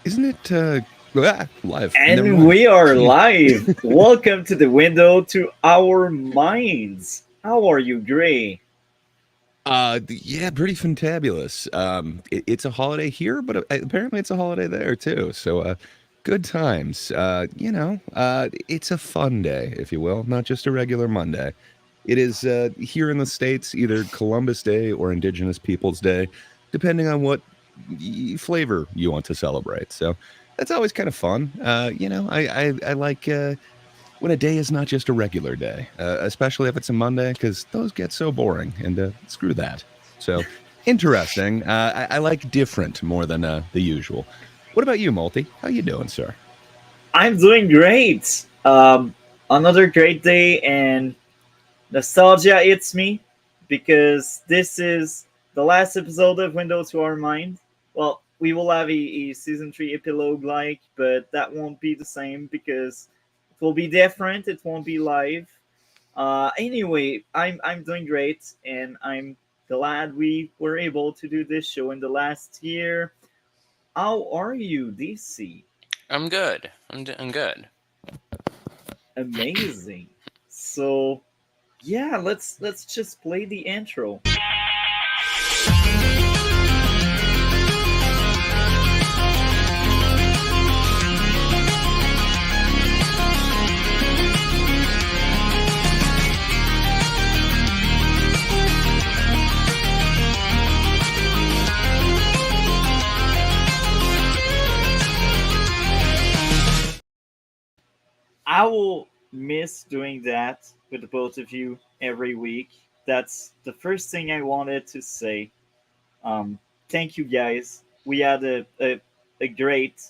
Isn't it live? Never And mind. we are Jeez. live. Welcome to the window to our minds. How are you, Gray? Yeah, pretty fantabulous. It's a holiday here, but apparently it's a holiday there too. So, good times. It's a fun day, if you will, not just a regular Monday. It is here in the States either Columbus Day or Indigenous Peoples Day, depending on what flavor you want to celebrate. So that's always kind of fun. I like when a day is not just a regular day, especially if it's a Monday, because those get so boring. And screw that. So interesting. I like different more than the usual. What about you, Multi? How you doing, sir? I'm doing great. Another great day, and nostalgia hits me because this is the last episode of Window to Our Mind. Well, we will have a season 3 epilogue like, but that won't be the same because it will be different. It won't be live. Anyway, I'm doing great, and I'm glad we were able to do this show in the last year. How are you, DC? I'm good. I'm good. Amazing. So yeah, let's just play the intro. I will miss doing that with the both of you every week. That's the first thing I wanted to say. Thank you guys. We had a great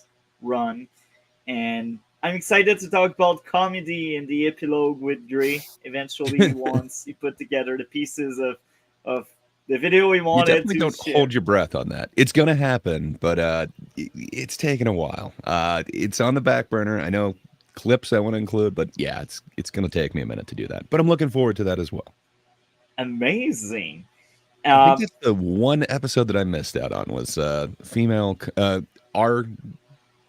run, and I'm excited to talk about comedy in the epilogue with Dre eventually once he put together the pieces of the video we You wanted definitely to don't share. hold your breath on that. It's going to happen, but it's taken a while. It's on the back burner. I know clips I want to include, but yeah, it's going to take me a minute to do that. But I'm looking forward to that as well. Amazing. I think Um, that's the one episode that I missed out on was female our was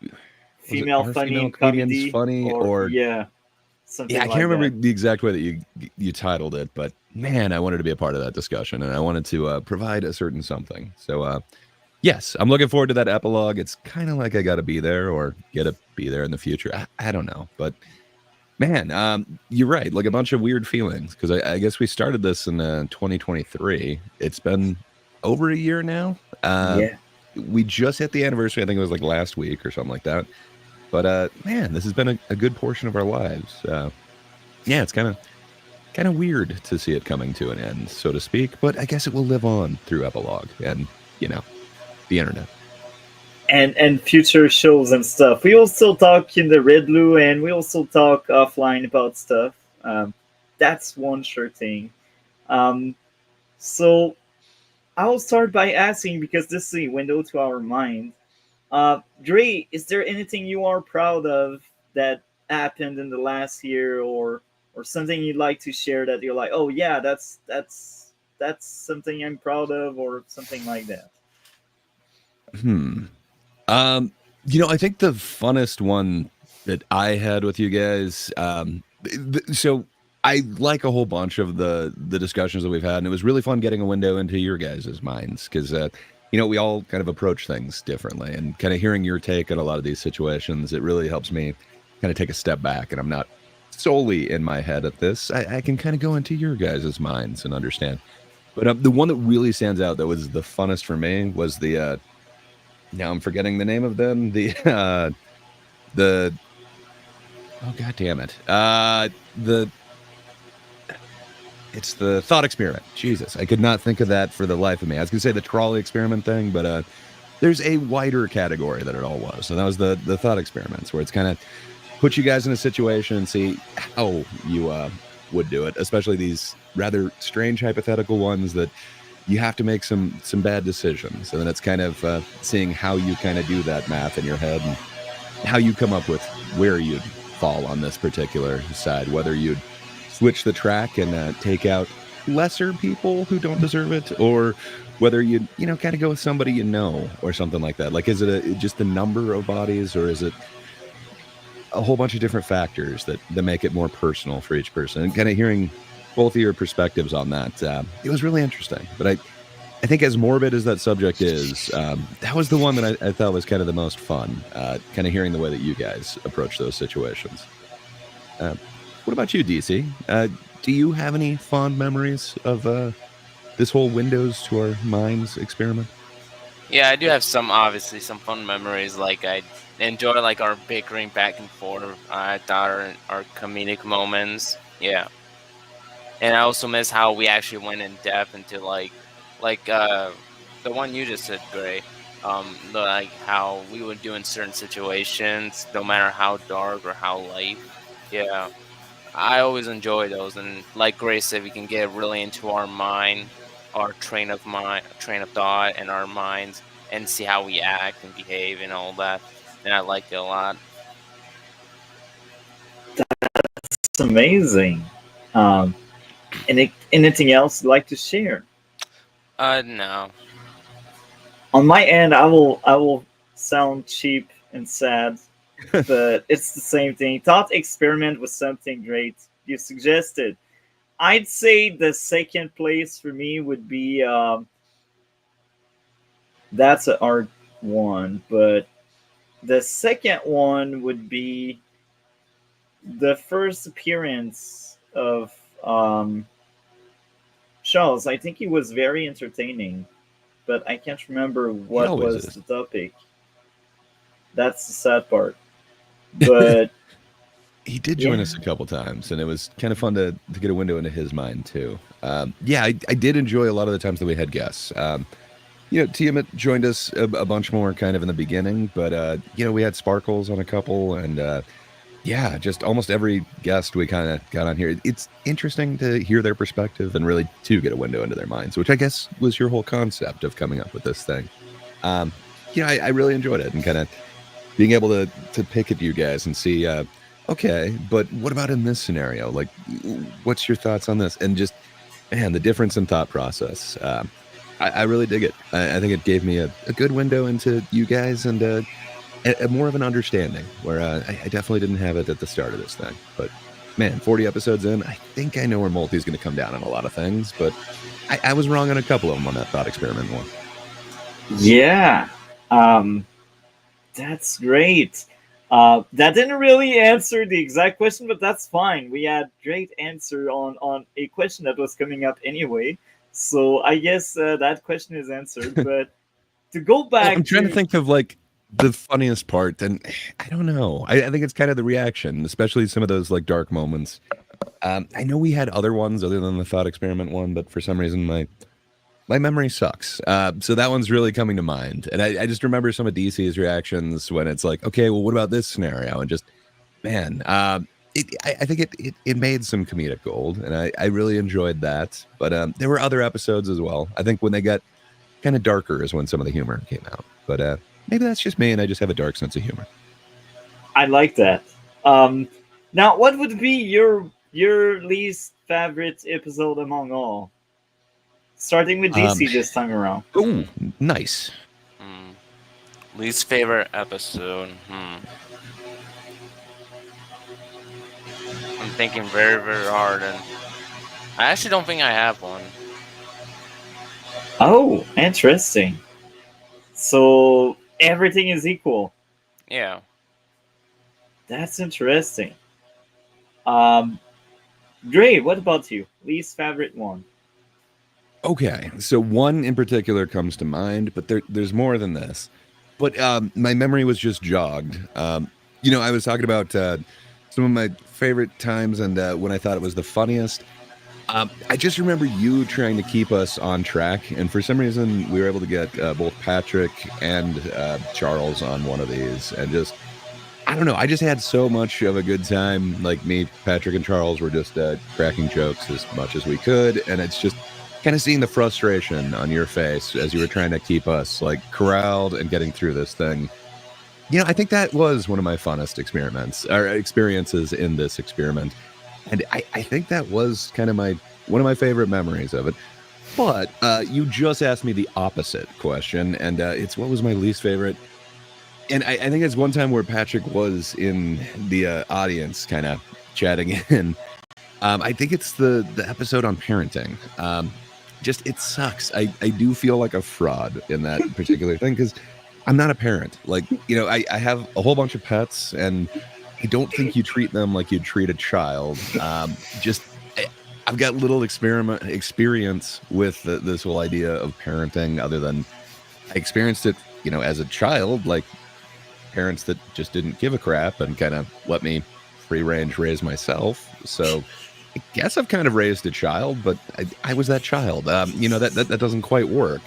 it Female our funny female in comedians comedy, funny or or yeah, yeah, something I can't like remember that. the exact way that you titled it, but man, I wanted to be a part of that discussion and I wanted to provide a certain something. So yes, I'm looking forward to that epilogue. It's kind of like I got to be there or get to be there in the future. I don't know, but man, you're right. Like a bunch of weird feelings because I guess we started this in 2023. It's been over a year now. Yeah. We just hit the anniversary. I think it was like last week or something like that. But man, this has been a good portion of our lives. Yeah, it's kind of weird to see it coming to an end, so to speak. But I guess it will live on through epilogue and you know the internet. And future shows and stuff. We will still talk in the RedBlue, and we will still talk offline about stuff. Um, that's one sure thing. Um, so I'll start by asking because this is a window to our mind. Dre, is there anything you are proud of that happened in the last year, or something you'd like to share that you're like, oh yeah, that's something I'm proud of, or something like that? Hmm. I think the funnest one that I had with you guys. So I like a whole bunch of the discussions that we've had, and it was really fun getting a window into your guys' minds because we all kind of approach things differently, and kind of hearing your take on a lot of these situations, it really helps me kind of take a step back, and I'm not solely in my head at this. I can kind of go into your guys' minds and understand. But the one that really stands out that was the funnest for me was the now I'm forgetting the name of them. The oh god damn it. The It's the thought experiment. Jesus, I could not think of that for the life of me. I was gonna say the trolley experiment thing, but there's a wider category that it all was. And that was the thought experiments where it's kind of put you guys in a situation and see how you would do it, especially these rather strange hypothetical ones that you have to make some bad decisions, and then it's kind of seeing how you kind of do that math in your head and how you come up with where you'd fall on this particular side, whether you'd switch the track and take out lesser people who don't deserve it, or whether you kind of go with somebody or something like that. Like, is it just the number of bodies, or is it a whole bunch of different factors that make it more personal for each person? And kind of hearing both of your perspectives on that, it was really interesting. But I think as morbid as that subject is, that was the one that I thought was kind of the most fun, kind of hearing the way that you guys approach those situations. What about you, DC? Do you have any fond memories of this whole Windows to Our Minds experiment? Yeah, I do have obviously some fun memories. Like, I enjoy like our bickering back and forth. I thought our comedic moments. Yeah, and I also miss how we actually went in depth into like the one you just said, Gray. Like how we would do in certain situations, no matter how dark or how light. Yeah, I always enjoy those, and like Gray said, we can get really into our mind, our train of thought, and our minds, and see how we act and behave and all that. And I like it a lot. It's amazing. Anything else you'd like to share? No. On my end, I will sound cheap and sad, but it's the same thing. Thought experiment was something great you suggested. I'd say the second place for me would be that's an art one, but the second one would be the first appearance of Charles. I think he was very entertaining, but I can't remember what was the topic. That's the sad part. But he did join us a couple times, and it was kind of fun to get a window into his mind too. I did enjoy a lot of the times that we had guests. Tiamat joined us a bunch more kind of in the beginning, but we had Sparkles on a couple, and just almost every guest we kind of got on here. It's interesting to hear their perspective and really to get a window into their minds, which I guess was your whole concept of coming up with this thing. I really enjoyed it, and kind of being able to pick at you guys and see, okay, but what about in this scenario? Like, what's your thoughts on this? And just, man, the difference in thought process. I really dig it. I think it gave me a good window into you guys, and a more of an understanding where I definitely didn't have it at the start of this thing. But man, 40 episodes in, I think I know where Multi's going to come down on a lot of things, but I was wrong on a couple of them on that thought experiment one. Yeah, that's great. That didn't really answer the exact question, but that's fine. We had great answer on a question that was coming up anyway. So I guess that question is answered. But to go back, I'm trying to think of like the funniest part, and I don't know. I think it's kind of the reaction, especially some of those like dark moments. I know we had other ones other than the thought experiment one, but for some reason my memory sucks. So that one's really coming to mind, and I just remember some of DC's reactions when it's like, okay, well, what about this scenario? And just, man, I think it made some comedic gold, and I really enjoyed that. But there were other episodes as well. I think when they got kind of darker is when some of the humor came out. But maybe that's just me, and I just have a dark sense of humor. I like that. Now, what would be your least favorite episode among all? Starting with DC this time around. Oh, nice. Least favorite episode. I'm thinking very, very hard, and I actually don't think I have one. Oh, interesting. So everything is equal. Yeah. That's interesting. Gray, what about you? Least favorite one? Okay, so one in particular comes to mind, but there's more than this. But my memory was just jogged. I was talking about some of my favorite times and when I thought it was the funniest. I just remember you trying to keep us on track, and for some reason we were able to get both Patrick and Charles on one of these, and just, I don't know, I just had so much of a good time. Like, me, Patrick, and Charles were just cracking jokes as much as we could, and it's just kind of seeing the frustration on your face as you were trying to keep us like corralled and getting through this thing. I think that was one of my funnest experiences in this experiment. And I think that was kind of my one of my favorite memories of it. But you just asked me the opposite question, and it's what was my least favorite. And I think it's one time where Patrick was in the audience, kind of chatting in. I think it's the episode on parenting. Just it sucks. I do feel like a fraud in that particular thing because I'm not a parent. Like, I have a whole bunch of pets, and I don't think you treat them like you'd treat a child. I've got little experience with this whole idea of parenting, other than I experienced it, as a child, like parents that just didn't give a crap and kind of let me free range raise myself. So I guess I've kind of raised a child, but I was that child. That doesn't quite work.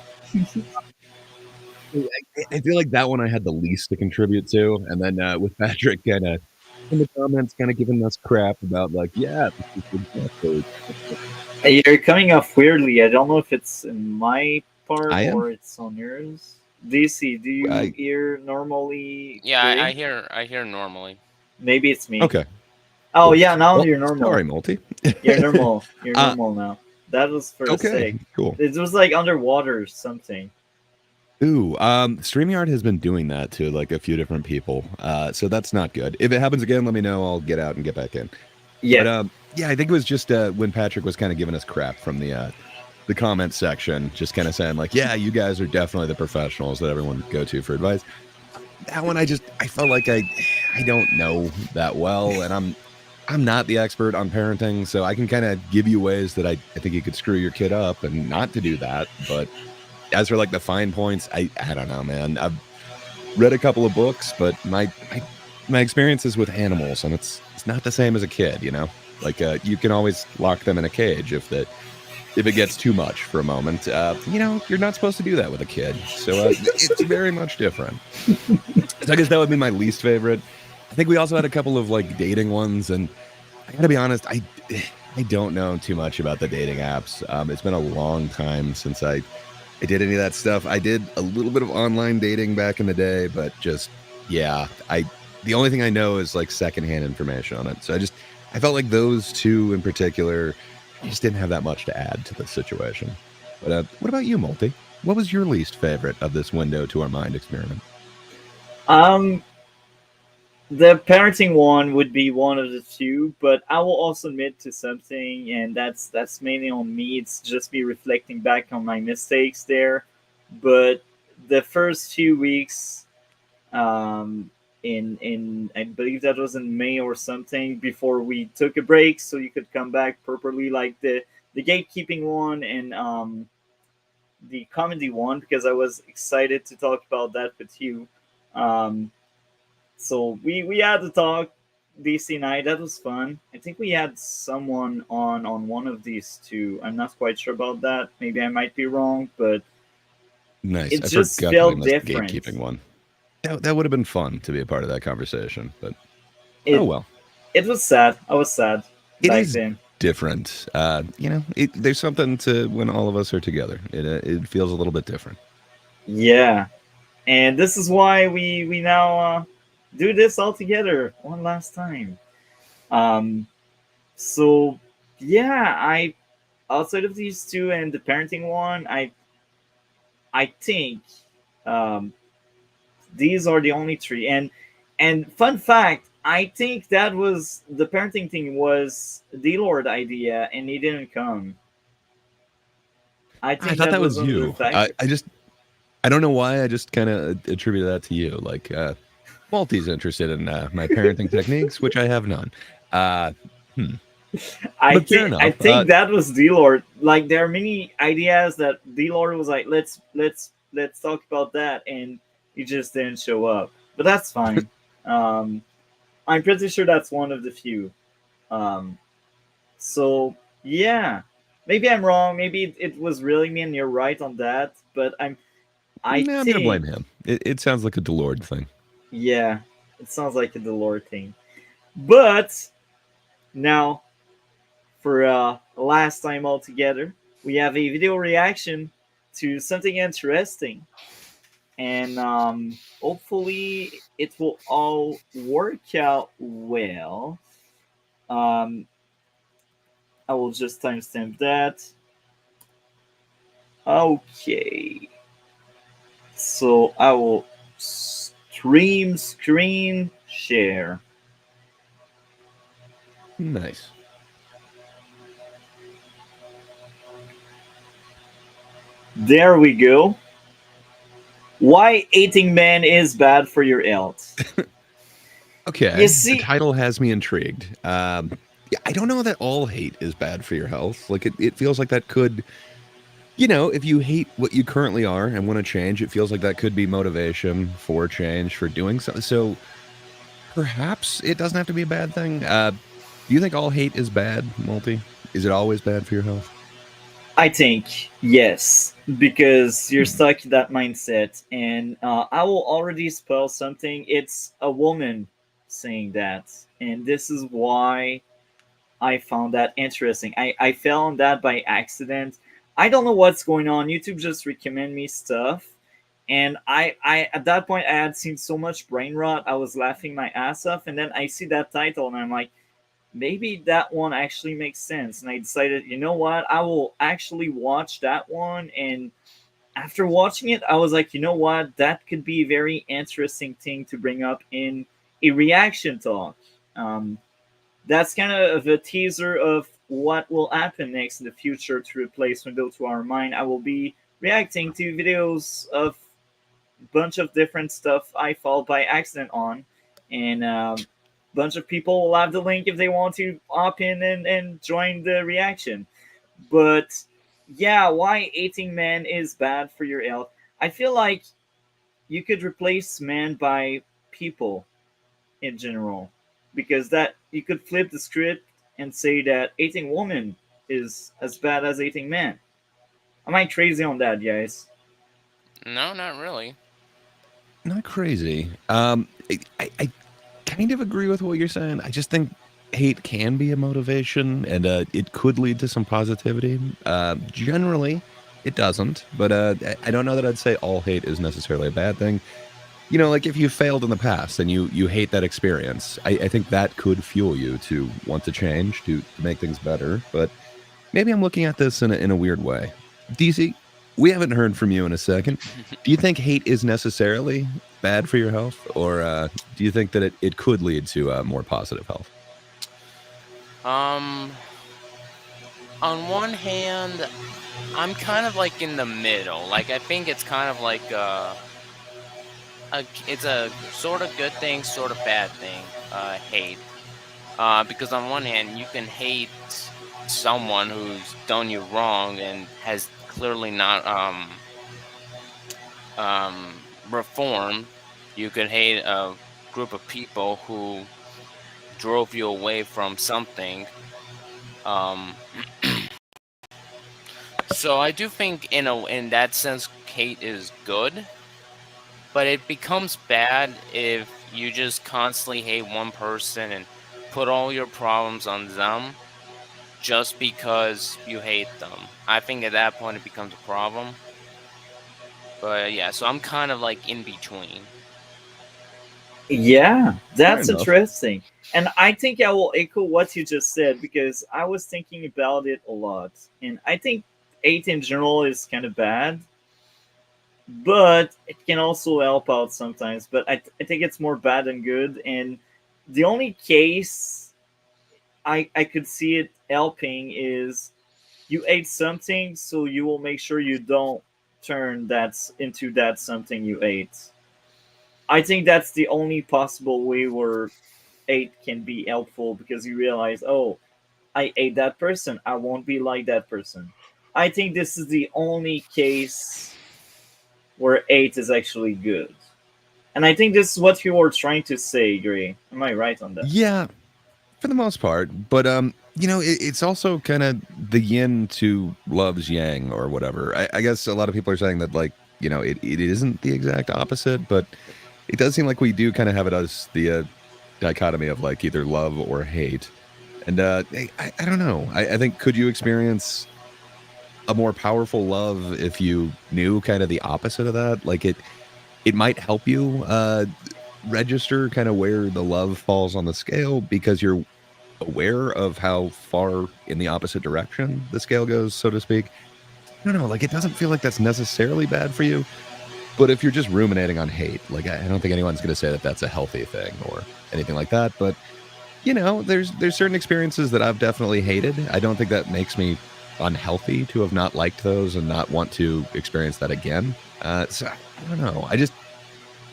I feel like that one I had the least to contribute to, and then with Patrick kind of in the comments, kind of giving us crap about like, yeah, this is exactly. You're coming off weirdly. I don't know if it's in my part I am. or it's on yours. DC, do you hear normally? Yeah, I Gray? hear normally. Maybe it's me. Okay. Oh Cool. yeah, now Well, you're normal. Sorry, Multi. You're normal. You're normal now. That was for a Okay, sec. cool. It was like underwater or something. Ooh, StreamYard has been doing that to like a few different people. So that's not good. If it happens again, let me know. I'll get out and get back in. Yeah. But yeah, I think it was just when Patrick was kind of giving us crap from the comment section, just kind of saying like, yeah, you guys are definitely the professionals that everyone go to for advice. That one, I felt like I don't know that well, and I'm not the expert on parenting, so I can kind of give you ways that I think you could screw your kid up and not to do that. But as for like the fine points, I don't know, man. I've read a couple of books, but my experiences with animals, and it's not the same as a kid, Like you can always lock them in a cage if it gets too much for a moment. You're not supposed to do that with a kid, so it's very much different. So I guess that would be my least favorite. I think we also had a couple of like dating ones, and I gotta be honest, I don't know too much about the dating apps. It's been a long time since I did any of that stuff. I did a little bit of online dating back in the day, but just the only thing I know is like secondhand information on it. So I felt like those two in particular just didn't have that much to add to the situation. But what about you, Multi? What was your least favorite of this window to our mind experiment? The parenting one would be one of the two, but I will also admit to something, and that's mainly on me. It's just me reflecting back on my mistakes there. But the first 2 weeks, in I believe that was in May or something, before we took a break, so you could come back properly, like the gatekeeping one and the comedy one, because I was excited to talk about that with you. Um, so we had to talk DC night. That was fun. I think we had someone on one of these two. I'm not quite sure about that. Maybe I might be wrong, but Nice. it I just forgot felt to name different. the gatekeeping one. That would have been fun to be a part of that conversation, but It, oh well. It was sad. I was sad It back is then. different. There's something to when all of us are together. It feels a little bit different. Yeah, and this is why we now do this all together one last time. Um, so yeah, I outside of these two and the parenting one, I think um, these are the only three. And fun fact, I think that was the parenting thing was the Lord idea, and he didn't come. I I think thought that was was one of the you. factors. I don't know why. I just kind of attributed that to you. Like, Malty's interested in my parenting techniques, which I have none. Uh, hmm. But fair I enough. think that was D Lord. Like there are many ideas that D Lord was like, let's talk about that, and he just didn't show up. But that's fine. um, I'm pretty sure that's one of the few. Um, so yeah, maybe I'm wrong. Maybe it was really me, and you're right on that. But I I'm gonna blame think him. It sounds like a Delord thing. yeah, it sounds like a Delord thing. But now for last time altogether, we have a video reaction to something interesting, and hopefully it will all work out well. Um, I will just timestamp that. Okay. So I will screen share. Nice. There we go. Why eating man is bad for your health. Okay, You the see, title has me intrigued. Yeah, I don't know that all hate is bad for your health. Like it feels like that could, if you hate what you currently are and want to change, it feels like that could be motivation for change, for doing so. So perhaps it doesn't have to be a bad thing. Do you think all hate is bad, Multi? Is it always bad for your health? I think yes, because you're Hmm. stuck in that mindset, and I will already spell something. It's a woman saying that, and this is why I found that interesting. I fell on that by accident. I don't know what's going on. YouTube just recommend me stuff, and I at that point I had seen so much brain rot. I was laughing my ass off, and then I see that title, and I'm like, maybe that one actually makes sense. And I decided, you know what, I will actually watch that one. And after watching it, I was like, you know what, that could be a very interesting thing to bring up in a reaction talk. Um, that's kind of a teaser of what will happen next in the future to replace Window to Our Mind. I will be reacting to videos of a bunch of different stuff I fall by accident on, and bunch of people will have the link if they want to opt in and join the reaction. But yeah, why eating man is bad for your health? I feel like you could replace man by people in general, because that you could flip the script and say that eating woman is as bad as eating man. Am I crazy on that, guys? No, not really. Not crazy. I kind of agree with what you're saying. I just think hate can be a motivation, and it could lead to some positivity. Generally, it doesn't, but I don't know that I'd say all hate is necessarily a bad thing. Like if you failed in the past and you hate that experience, I think that could fuel you to want to change, to make things better. But maybe I'm looking at this in a weird way. DC, we haven't heard from you in a second. Do you think hate is necessarily bad for your health, or do you think that it could lead to more positive health? Um, on one hand, I'm kind of like in the middle. Like I think it's kind of like it's a sort of good thing, sort of bad thing. Hate. Because on one hand, you can hate someone who's done you wrong and has clearly not reformed. You could hate a group of people who drove you away from something. Um, so I do think in that sense, hate is good, but it becomes bad if you just constantly hate one person and put all your problems on them just because you hate them. I think at that point it becomes a problem. But yeah, so I'm kind of like in between. Yeah, Fair that's enough. interesting. And I think I will echo what you just said, because I was thinking about it a lot. And I think 8 in general is kind of bad, but it can also help out sometimes. But I think it's more bad than good. And the only case I could see it helping is you ate something, so you will make sure you don't turn that into that something you ate. I think that's the only possible way where 8 can be helpful, because you realize, oh, I ate that person. I won't be like that person. I think this is the only case where 8 is actually good. And I think this is what you were trying to say, Gray. Am I right on that? Yeah, for the most part. But it's also kind of the yin to love's yang or whatever. I guess a lot of people are saying that like it isn't the exact opposite, but it does seem like we do kind of have it as the dichotomy of like either love or hate. And I don't know. I think could you experience a more powerful love if you knew kind of the opposite of that? Like it might help you register kind of where the love falls on the scale because you're aware of how far in the opposite direction the scale goes, so to speak, I don't know, like, it doesn't feel like that's necessarily bad for you. But if you're just ruminating on hate, like, I don't think anyone's going to say that that's a healthy thing or anything like that. But, there's certain experiences that I've definitely hated. I don't think that makes me unhealthy to have not liked those and not want to experience that again. So I don't know.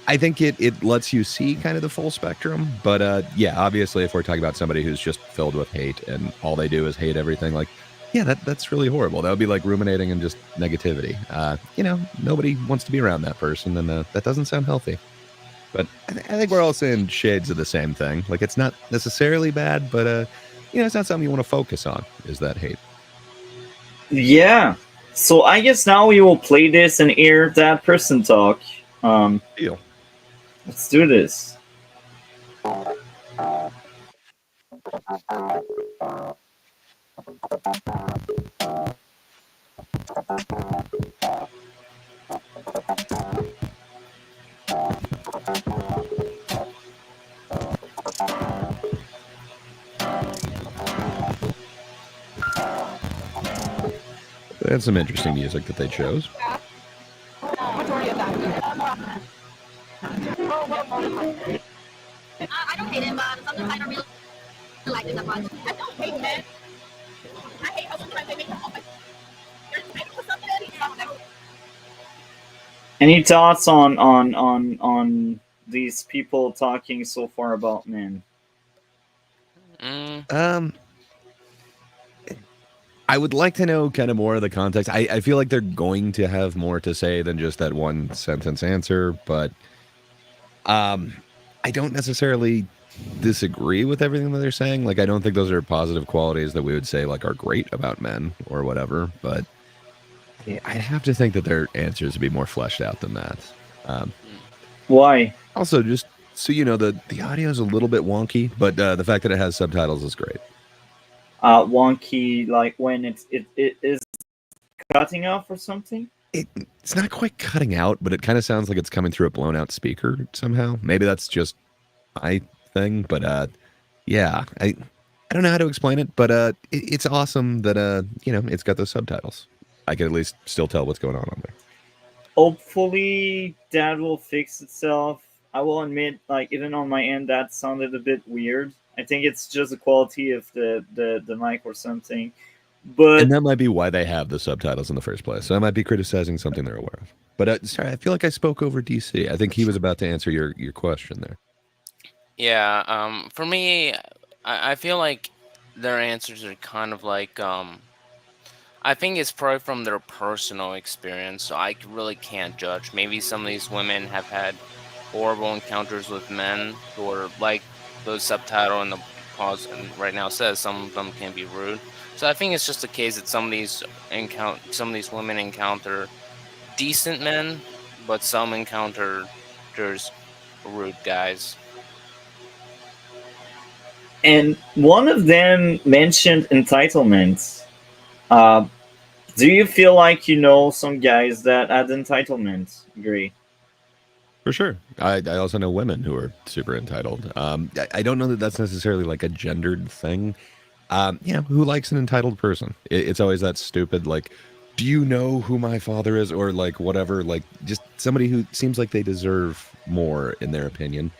I think it lets you see kind of the full spectrum. But yeah, obviously, if we're talking about somebody who's just filled with hate and all they do is hate everything, like, yeah, that's really horrible. That would be like ruminating and just negativity. Nobody wants to be around that person, and that doesn't sound healthy. But I think we're all saying shades of the same thing. Like, it's not necessarily bad, but it's not something you want to focus on. Is that hate? Yeah. So I guess now we will play this and hear that person talk. Deal. Let's do this. They had some interesting music that they chose. I don't hate him, but sometimes I don't really like him that much. I don't hate men. I hate how sometimes they make them open. They're entitled to something. Any thoughts on these people talking so far about men? I would like to know kind of more of the context. I feel like they're going to have more to say than just that one sentence answer, but I don't necessarily disagree with everything that they're saying. Like, I don't think those are positive qualities that we would say like are great about men or whatever, but I'd have to think that their answers would be more fleshed out than that. Why? Also, just so you know, the audio is a little bit wonky, but the fact that it has subtitles is great. Wonky, like when it is cutting off or something? It's not quite cutting out, but it kind of sounds like it's coming through a blown out speaker somehow. Maybe that's just my thing, but yeah, I don't know how to explain it, but it's awesome that it's got those subtitles. I can at least still tell what's going on there. Hopefully that will fix itself. I will admit, like, even on my end, that sounded a bit weird. I think it's just the quality of the mic or something. But And that might be why they have the subtitles in the first place. So I might be criticizing something they're aware of. But sorry, I feel like I spoke over DC. I think he was about to answer your question there. Yeah. For me, I feel like their answers are kind of like I think it's probably from their personal experience, so I really can't judge. Maybe some of these women have had horrible encounters with men who are like the subtitle in the pause and right now says some of them can be rude. So I think it's just a case that some of these women encounter decent men, but some encounter there's rude guys. and one of them mentioned entitlement. Do you feel like you know some guys that had entitlement? Agree. For sure. I also know women who are super entitled. I don't know that that's necessarily like a gendered thing. Who likes an entitled person? It's always that stupid, like, do you know who my father is? Or like whatever, like just somebody who seems like they deserve more in their opinion.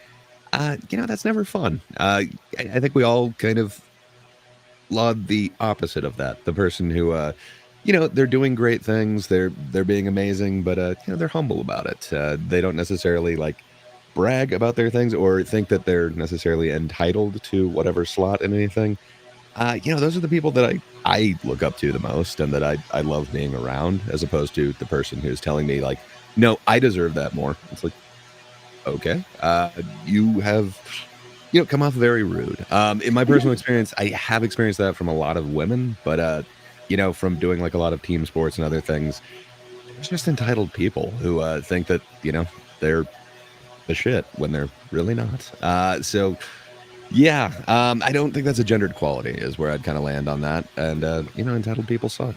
That's never fun. I think we all kind of laud the opposite of that. The person who, they're doing great things. They're being amazing, but they're humble about it. They don't necessarily like brag about their things or think that they're necessarily entitled to whatever slot in anything. Those are the people that I look up to the most and that I love being around, as opposed to the person who's telling me like, no, I deserve that more. It's like, okay, you have, come off very rude. In my personal experience, I have experienced that from a lot of women, but from doing like a lot of team sports and other things, there's just entitled people who think that they're the shit when they're really not. So yeah, I don't think that's a gendered quality is where I'd kind of land on that. And entitled people suck.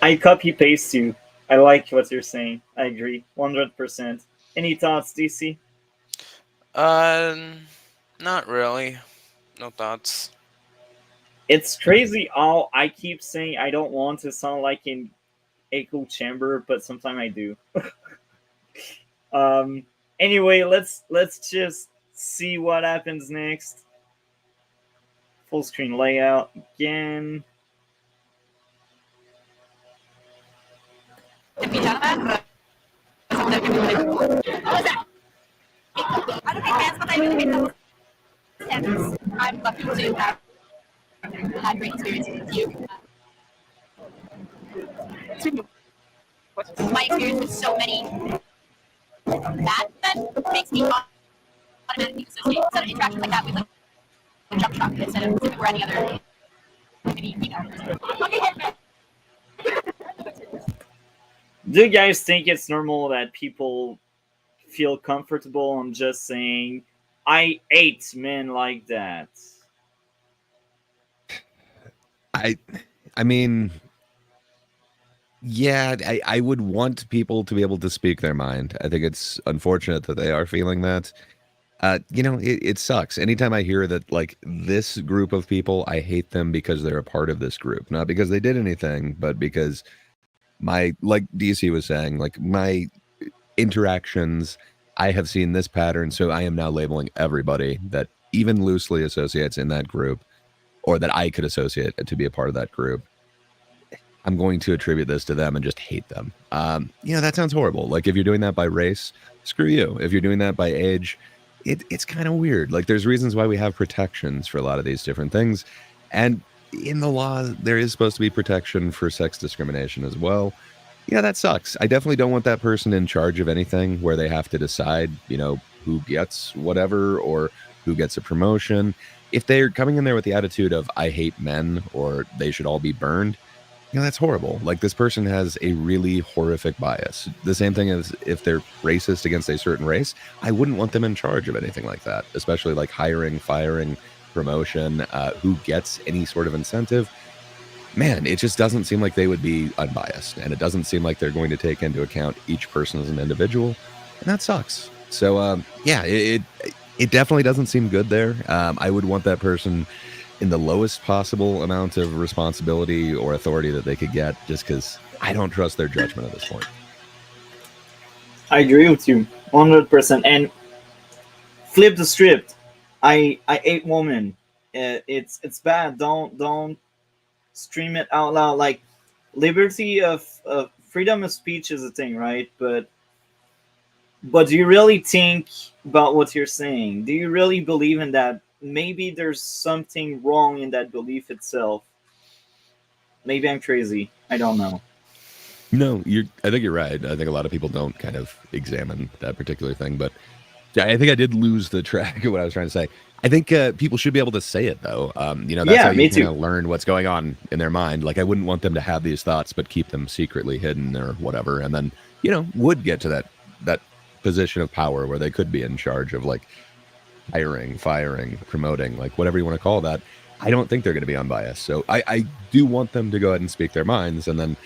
I copy paste you. I like what you're saying. I agree, 100%. Any thoughts, DC? Not really. No thoughts. It's crazy how I keep saying I don't want to sound like an echo chamber, but sometimes I do. Anyway, let's just see what happens next. Full screen layout again. Can be done that. That can be like, what was that? I don't think fans, but I really hate those standards. I'm lucky to have had great experiences with you. My experience with so many that makes me automatically associate some interactions like that with like a jump shot instead of if it were any other maybe Okay. Do you guys think it's normal that people feel comfortable on just saying, I hate men like that? I mean, yeah, I would want people to be able to speak their mind. I think it's unfortunate that they are feeling that. It sucks. Anytime I hear that, like, this group of people, I hate them because they're a part of this group, not because they did anything, but because like DC was saying, like, my interactions, I have seen this pattern, so I am now labeling everybody that even loosely associates in that group, or that I could associate to be a part of that group. I'm going to attribute this to them and just hate them. That sounds horrible. Like, if you're doing that by race, screw you. If you're doing that by age, it's kind of weird. Like, there's reasons why we have protections for a lot of these different things. And in the law, there is supposed to be protection for sex discrimination as well. Yeah, that sucks. I definitely don't want that person in charge of anything where they have to decide, who gets whatever or who gets a promotion. If they're coming in there with the attitude of, I hate men, or they should all be burned, that's horrible. Like, this person has a really horrific bias. The same thing as if they're racist against a certain race. I wouldn't want them in charge of anything like that, especially like hiring, firing, promotion, who gets any sort of incentive. Man, it just doesn't seem like they would be unbiased, and it doesn't seem like they're going to take into account each person as an individual, and that sucks. So, it definitely doesn't seem good there. I would want that person in the lowest possible amount of responsibility or authority that they could get, just because I don't trust their judgment at this point. I agree with you 100%. And flip the script. I hate women. It's bad. Don't stream it out loud. Like, liberty of freedom of speech is a thing, right? But do you really think about what you're saying? Do you really believe in that? Maybe there's something wrong in that belief itself. Maybe I'm crazy. I don't know. No, I think you're right. I think a lot of people don't kind of examine that particular thing, but I think I did lose the track of what I was trying to say. I think people should be able to say it, though. That's how you kind of learn what's going on in their mind. Like, I wouldn't want them to have these thoughts, but keep them secretly hidden or whatever, and then, would get to that position of power where they could be in charge of, like, hiring, firing, promoting, like, whatever you want to call that. I don't think they're going to be unbiased. So I do want them to go ahead and speak their minds, and then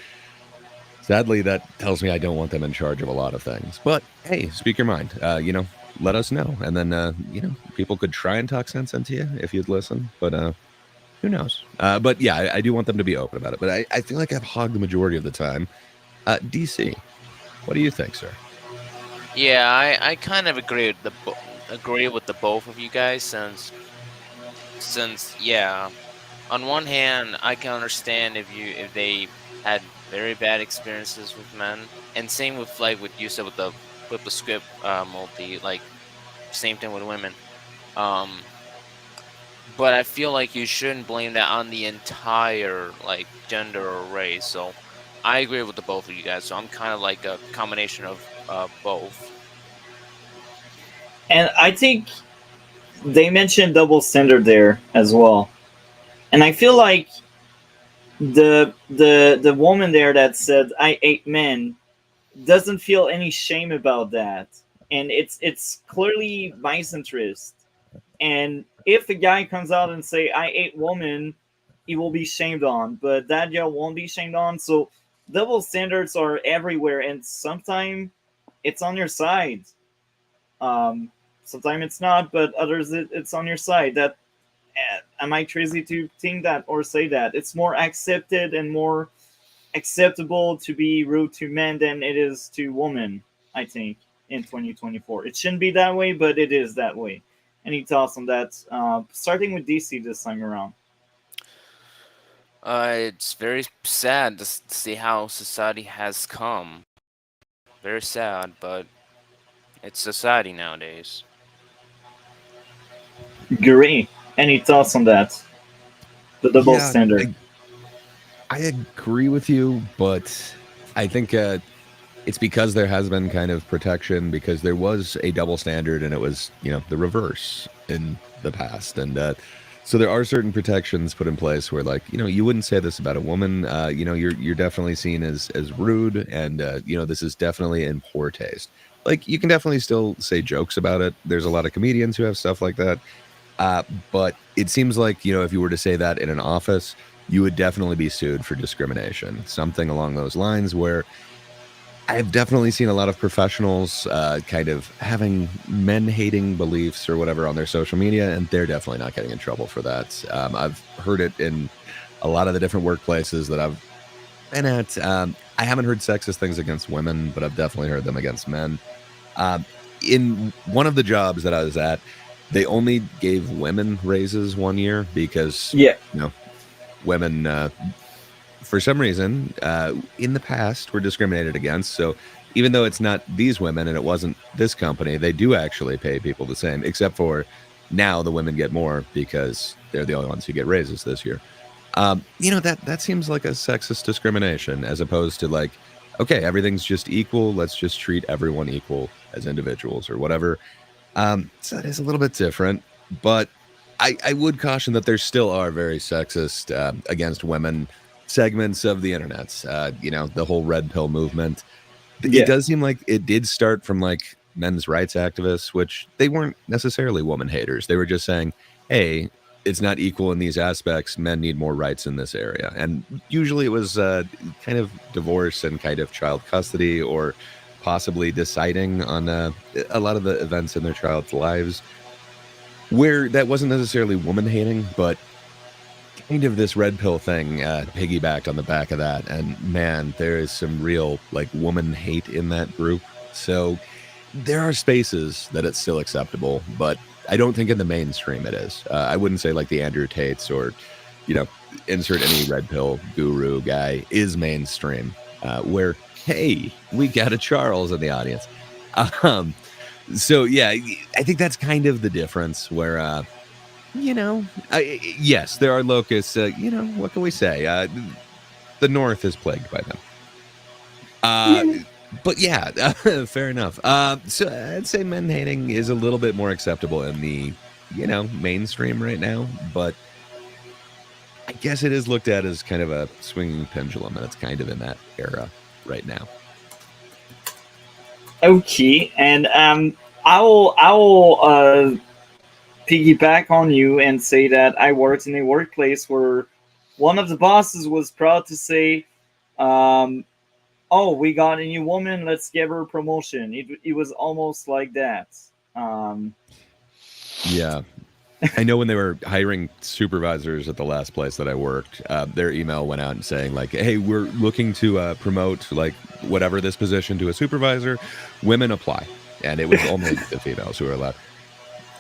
sadly that tells me I don't want them in charge of a lot of things. But hey, speak your mind. Let us know, and then people could try and talk sense into you if you'd listen, but who knows. But yeah, I do want them to be open about it, but I feel like I've hogged the majority of the time. DC, what do you think, sir? Yeah, I kind of agree with the both of you guys, since yeah, on one hand I can understand if they had very bad experiences with men, and same with, like, what you said with the script multi, like, same thing with women. But I feel like you shouldn't blame that on the entire, like, gender or race. So I agree with the both of you guys. So I'm kind of like a combination of both. And I think they mentioned double standard there as well. And I feel like the woman there that said I hate men doesn't feel any shame about that, and it's clearly misanthropist. And if a guy comes out and say I hate women, he will be shamed on, but that girl won't be shamed on. So double standards are everywhere, and sometimes it's on your side. Sometimes it's not, but others it's on your side. That am I crazy to think that or say that? It's more accepted and more acceptable to be rude to men than it is to women, I think, in 2024. It shouldn't be that way, but it is that way. Any thoughts on that? Starting with DC this time around. It's very sad to see how society has come. Very sad, but it's society nowadays. Gray, any thoughts on that? The double Yeah, standard. I agree with you, but I think it's because there has been kind of protection, because there was a double standard and it was, the reverse in the past. And so there are certain protections put in place where, like, you wouldn't say this about a woman. You're definitely seen as rude, and this is definitely in poor taste. Like, you can definitely still say jokes about it. There's a lot of comedians who have stuff like that. But it seems like, if you were to say that in an office, you would definitely be sued for discrimination, something along those lines, where I've definitely seen a lot of professionals kind of having men-hating beliefs or whatever on their social media, and they're definitely not getting in trouble for that. I've heard it in a lot of the different workplaces that I've been at. I haven't heard sexist things against women, but I've definitely heard them against men. In one of the jobs that I was at, they only gave women raises 1 year because, women, for some reason, in the past were discriminated against. So even though it's not these women and it wasn't this company, they do actually pay people the same, except for now the women get more because they're the only ones who get raises this year. That seems like a sexist discrimination, as opposed to like, okay, everything's just equal. Let's just treat everyone equal as individuals or whatever. So that is a little bit different, but I would caution that there still are very sexist against women segments of the internet. The whole red pill movement. It does seem like it did start from like men's rights activists, which they weren't necessarily woman haters. They were just saying, hey, it's not equal in these aspects. Men need more rights in this area. And usually it was kind of divorce and kind of child custody, or possibly deciding on a lot of the events in their child's lives, where that wasn't necessarily woman hating, but kind of this red pill thing piggybacked on the back of that. And man, there is some real like woman hate in that group. So there are spaces that it's still acceptable, but I don't think in the mainstream it is. I wouldn't say like the Andrew Tates or, insert any red pill guru guy is mainstream, where, hey, we got a Charles in the audience. So yeah, I think that's kind of the difference where, yes, there are locusts. What can we say? The North is plagued by them. But yeah, fair enough. So I'd say men hating is a little bit more acceptable in the, mainstream right now. But I guess it is looked at as kind of a swinging pendulum, and it's kind of in that era right now. Okay, and I will piggyback on you and say that I worked in a workplace where one of the bosses was proud to say, "Oh, we got a new woman. Let's give her a promotion." It was almost like that. Yeah. I know when they were hiring supervisors at the last place that I worked, their email went out and saying like, hey, we're looking to promote like whatever this position to a supervisor. Women apply. And it was only the females who were allowed.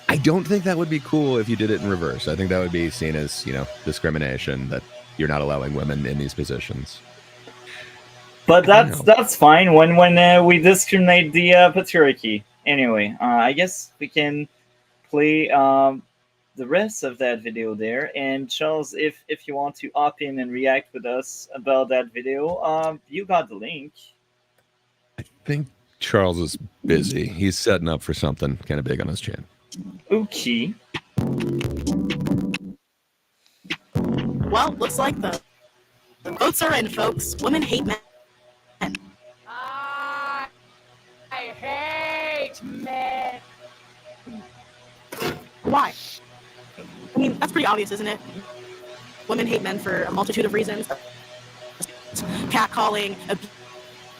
I don't think that would be cool if you did it in reverse. I think that would be seen as, discrimination, that you're not allowing women in these positions. But that's fine when we discriminate the patriarchy. Anyway, I guess we can play the rest of that video there. And Charles, if you want to hop in and react with us about that video, you got the link. I think Charles is busy. He's setting up for something kind of big on his channel. Okay. Well, looks like the votes are in, folks. Women hate men. I hate men. Why? I mean, that's pretty obvious, isn't it? Women hate men for a multitude of reasons. Catcalling,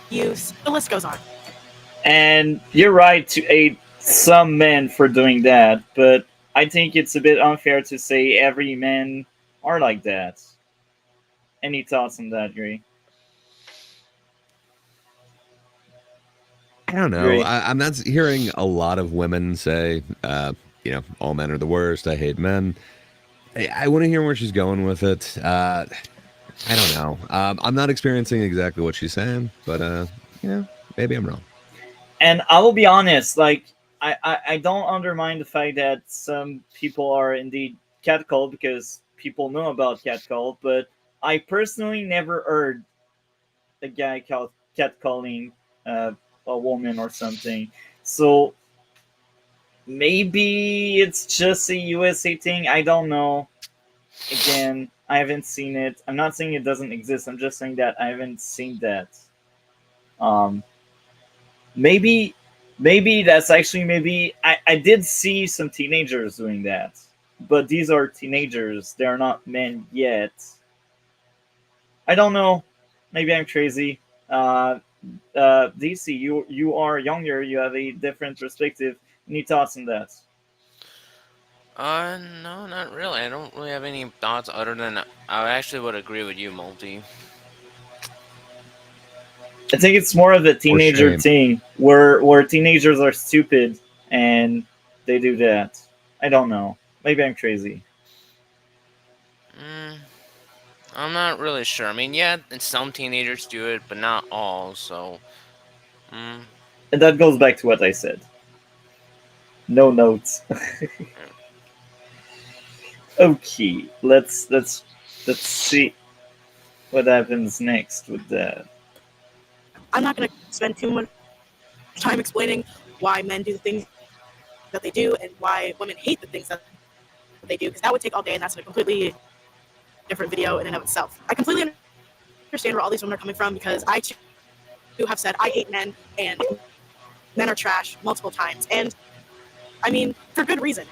abuse, the list goes on. And you're right to hate some men for doing that, but I think it's a bit unfair to say every man are like that. Any thoughts on that, Grey? I don't know. Grey? I'm not hearing a lot of women say, all men are the worst. I hate men. I want to hear where she's going with it. I don't know. I'm not experiencing exactly what she's saying, but maybe I'm wrong. And I will be honest, like I don't undermine the fact that some people are indeed catcalled because people know about catcall, but I personally never heard a guy called catcalling a woman or something. So maybe it's just a USA thing. I don't know. Again, I haven't seen it. I'm not saying it doesn't exist. I'm just saying that I haven't seen that. Um, maybe that's actually maybe I did see some teenagers doing that, but these are teenagers. They're not men yet. I don't know. Maybe I'm crazy. DC, you are younger. You have a different perspective. Any thoughts on that? No, not really. I don't really have any thoughts other than I actually would agree with you, Multi. I think it's more of a teenager shame. thing where teenagers are stupid and they do that. I don't know. Maybe I'm crazy. I'm not really sure. I mean, yeah, and some teenagers do it, but not all. So, And that goes back to what I said. No notes. Okay, let's see what happens next with that. I'm not going to spend too much time explaining why men do the things that they do and why women hate the things that they do, because that would take all day, and that's a completely different video in and of itself. I completely understand where all these women are coming from, because I too have said I hate men and men are trash multiple times, and I mean, for good reason.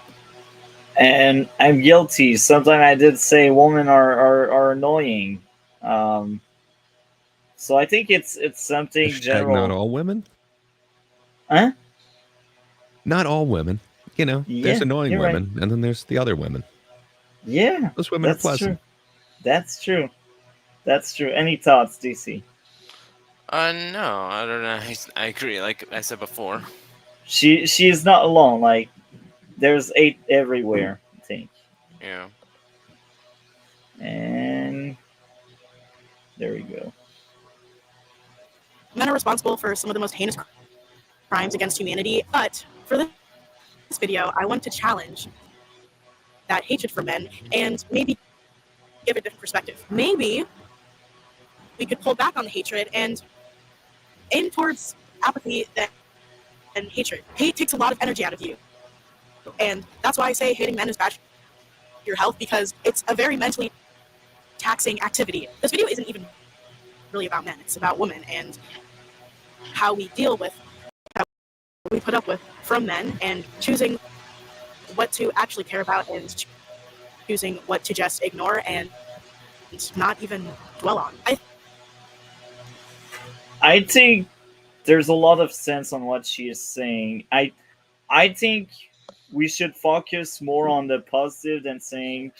And I'm guilty. Sometimes I did say women are annoying. So I think it's something Hashtag general. not all women? Huh? Not all women. Yeah, there's annoying you're women, and then there's the other women. Yeah, Those women are that's pleasant. true. That's true. That's true. Any thoughts, DC? no, other than I agree. Like I said before. She is not alone. Like there's 8 everywhere, I think. Yeah. And there we go. Men are responsible for some of the most heinous crimes against humanity, but for this video, I want to challenge that hatred for men and maybe give a different perspective. Maybe we could pull back on the hatred and aim towards apathy and hatred. Hate takes a lot of energy out of you, and that's why I say hating men is bad for your health, because it's a very mentally taxing activity. This video isn't even really about men. It's about women and how we deal with, how we put up with from men, and choosing what to actually care about and choosing what to just ignore and not even dwell on. I think there's a lot of sense on what she is saying. I think we should focus more on the positive than saying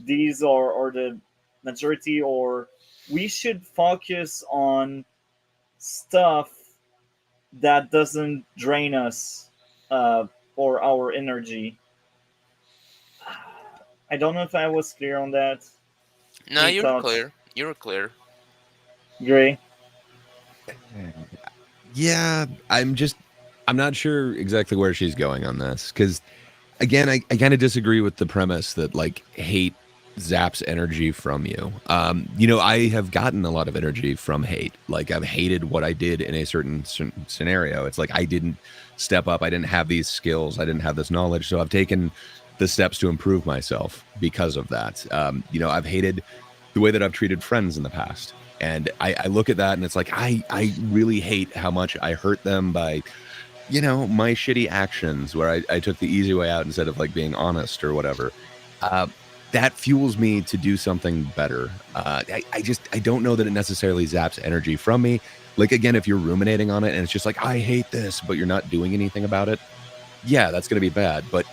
these are the majority, or we should focus on stuff that doesn't drain us or our energy. I don't know if I was clear on that. No, Any you were thoughts? clear. You were clear. Grey? Yeah, I'm not sure exactly where she's going on this, because again, I kind of disagree with the premise that like hate zaps energy from you. I have gotten a lot of energy from hate. Like I've hated what I did in a certain scenario. It's like I didn't step up. I didn't have these skills. I didn't have this knowledge. So I've taken the steps to improve myself because of that. I've hated the way that I've treated friends in the past. And I look at that and it's like, I really hate how much I hurt them by, my shitty actions where I took the easy way out instead of like being honest or whatever. That fuels me to do something better. I don't know that it necessarily zaps energy from me. Like, again, if you're ruminating on it and it's just like, I hate this, but you're not doing anything about it. Yeah, that's going to be bad. But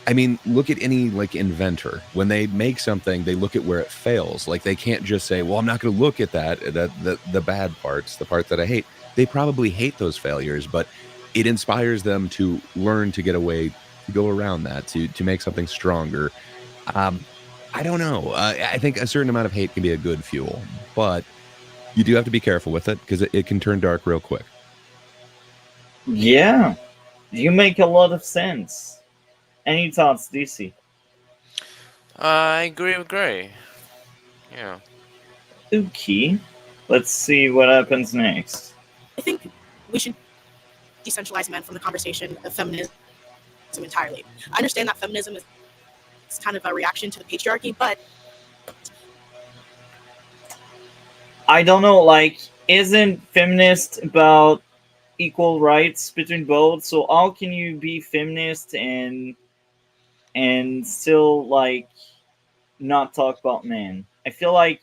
I mean, look at any like inventor. When they make something, they look at where it fails. Like they can't just say, "Well, I'm not going to look at the bad parts, the parts that I hate." They probably hate those failures, but it inspires them to learn to get away, to go around that, to make something stronger. I don't know. I think a certain amount of hate can be a good fuel, but you do have to be careful with it because it can turn dark real quick. Yeah, you make a lot of sense. Any thoughts, DC? I agree with Grey. Yeah. Okay, let's see what happens next. I think we should decentralize men from the conversation of feminism entirely. I understand that feminism is kind of a reaction to the patriarchy, but I don't know, like, isn't feminist about equal rights between both? So how can you be feminist and still like not talk about men? I feel like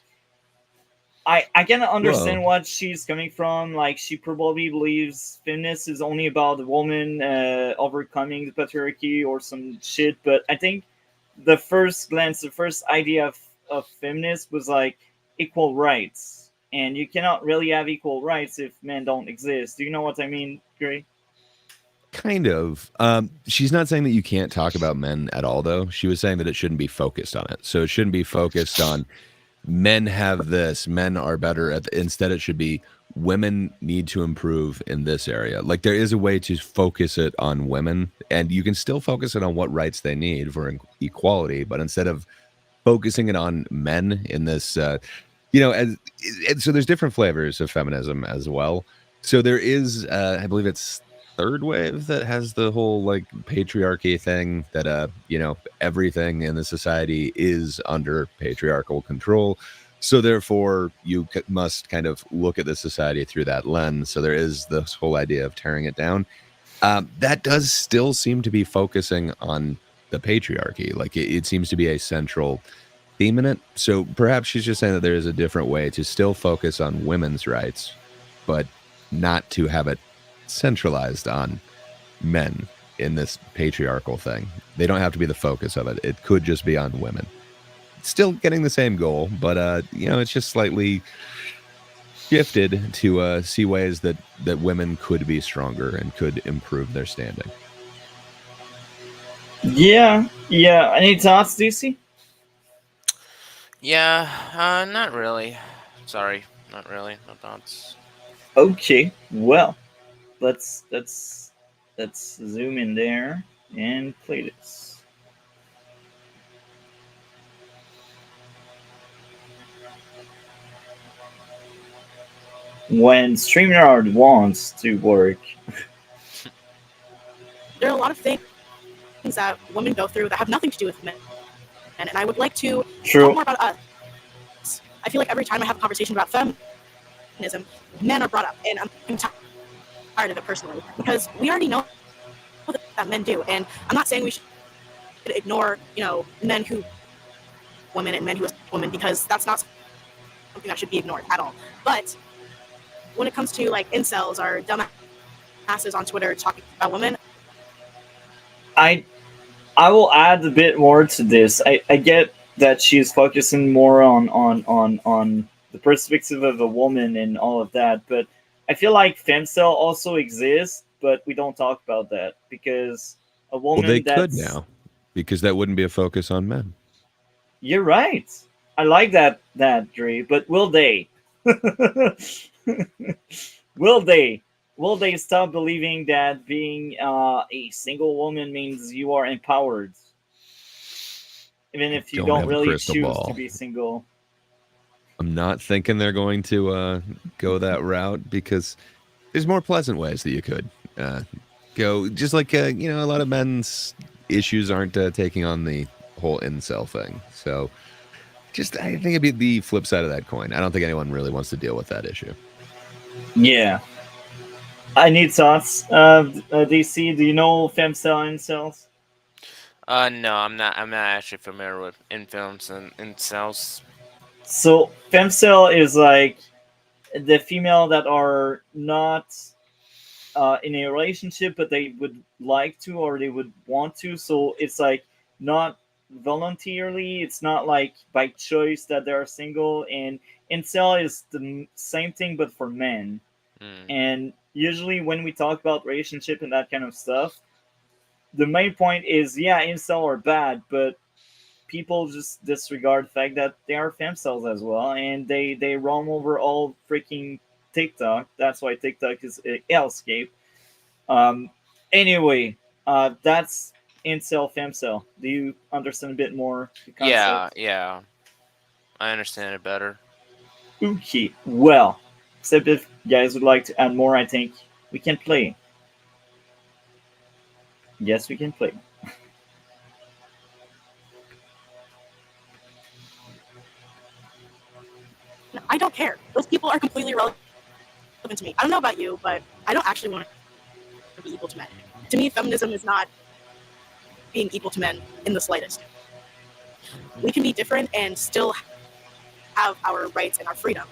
I can understand Whoa. what she's coming from. Like, she probably believes feminist is only about the woman overcoming the patriarchy or some shit. But I think the first glance, the first idea of feminist was like equal rights, and you cannot really have equal rights if men don't exist. Do you know what I mean, Grey? Kind of. She's not saying that you can't talk about men at all, though. She was saying that it shouldn't be focused on it. So it shouldn't be focused on men have this, men are better at instead it should be women need to improve in this area. Like there is a way to focus it on women, and you can still focus it on what rights they need for equality, but instead of focusing it on men in this and so there's different flavors of feminism as well. So there is I believe it's third wave that has the whole like patriarchy thing that everything in the society is under patriarchal control, so therefore you must kind of look at the society through that lens. So there is this whole idea of tearing it down. That does still seem to be focusing on the patriarchy. Like it seems to be a central theme in it. So perhaps she's just saying that there is a different way to still focus on women's rights, but not to have it centralized on men in this patriarchal thing. They don't have to be the focus of it. It could just be on women. Still getting the same goal, but it's just slightly shifted to see ways that women could be stronger and could improve their standing. Yeah. Any thoughts, DC? Yeah, not really. Sorry, not really. No thoughts. Okay, well, let's zoom in there and play this. When StreamYard wants to work. there are a lot of things that women go through that have nothing to do with men. And I would like to talk more about us. I feel like every time I have a conversation about feminism, men are brought up, and I'm tired of it personally because we already know that men do. And I'm not saying we should ignore, men who women and men who women, because that's not something that should be ignored at all. But when it comes to like incels or dumbasses on Twitter talking about women, I will add a bit more to this. I get that she's focusing more on the perspective of a woman and all of that, but I feel like femcel also exists, but we don't talk about that because a woman they could now, because that wouldn't be a focus on men. You're right. I like that, Dre, but will they? Will they stop believing that being a single woman means you are empowered? Even if you don't really choose to be single. I'm not thinking they're going to go that route because there's more pleasant ways that you could go. Just like, a lot of men's issues aren't taking on the whole incel thing. So I think it'd be the flip side of that coin. I don't think anyone really wants to deal with that issue. Yeah. I need thoughts. DC, do you know femcel incels? No, I'm not actually familiar with infilms and incels. So femcel is like the female that are not in a relationship, but they would like to or they would want to. So it's like not voluntarily. It's not like by choice that they are single. And incel is the same thing, but for men. Mm. And usually, when we talk about relationship and that kind of stuff, the main point is, yeah, incel are bad, but people just disregard the fact that they are femcells as well, and they roam over all freaking TikTok. That's why TikTok is a hellscape. Um, anyway, that's incel femcell. Do you understand a bit more the Yeah, concept? yeah. I understand it better. Okay, well, except if you guys would like to add more, I think we can play. Yes, we can play. No, I don't care. Those people are completely irrelevant to me. I don't know about you, but I don't actually want to be equal to men. To me, feminism is not being equal to men in the slightest. We can be different and still have our rights and our freedom.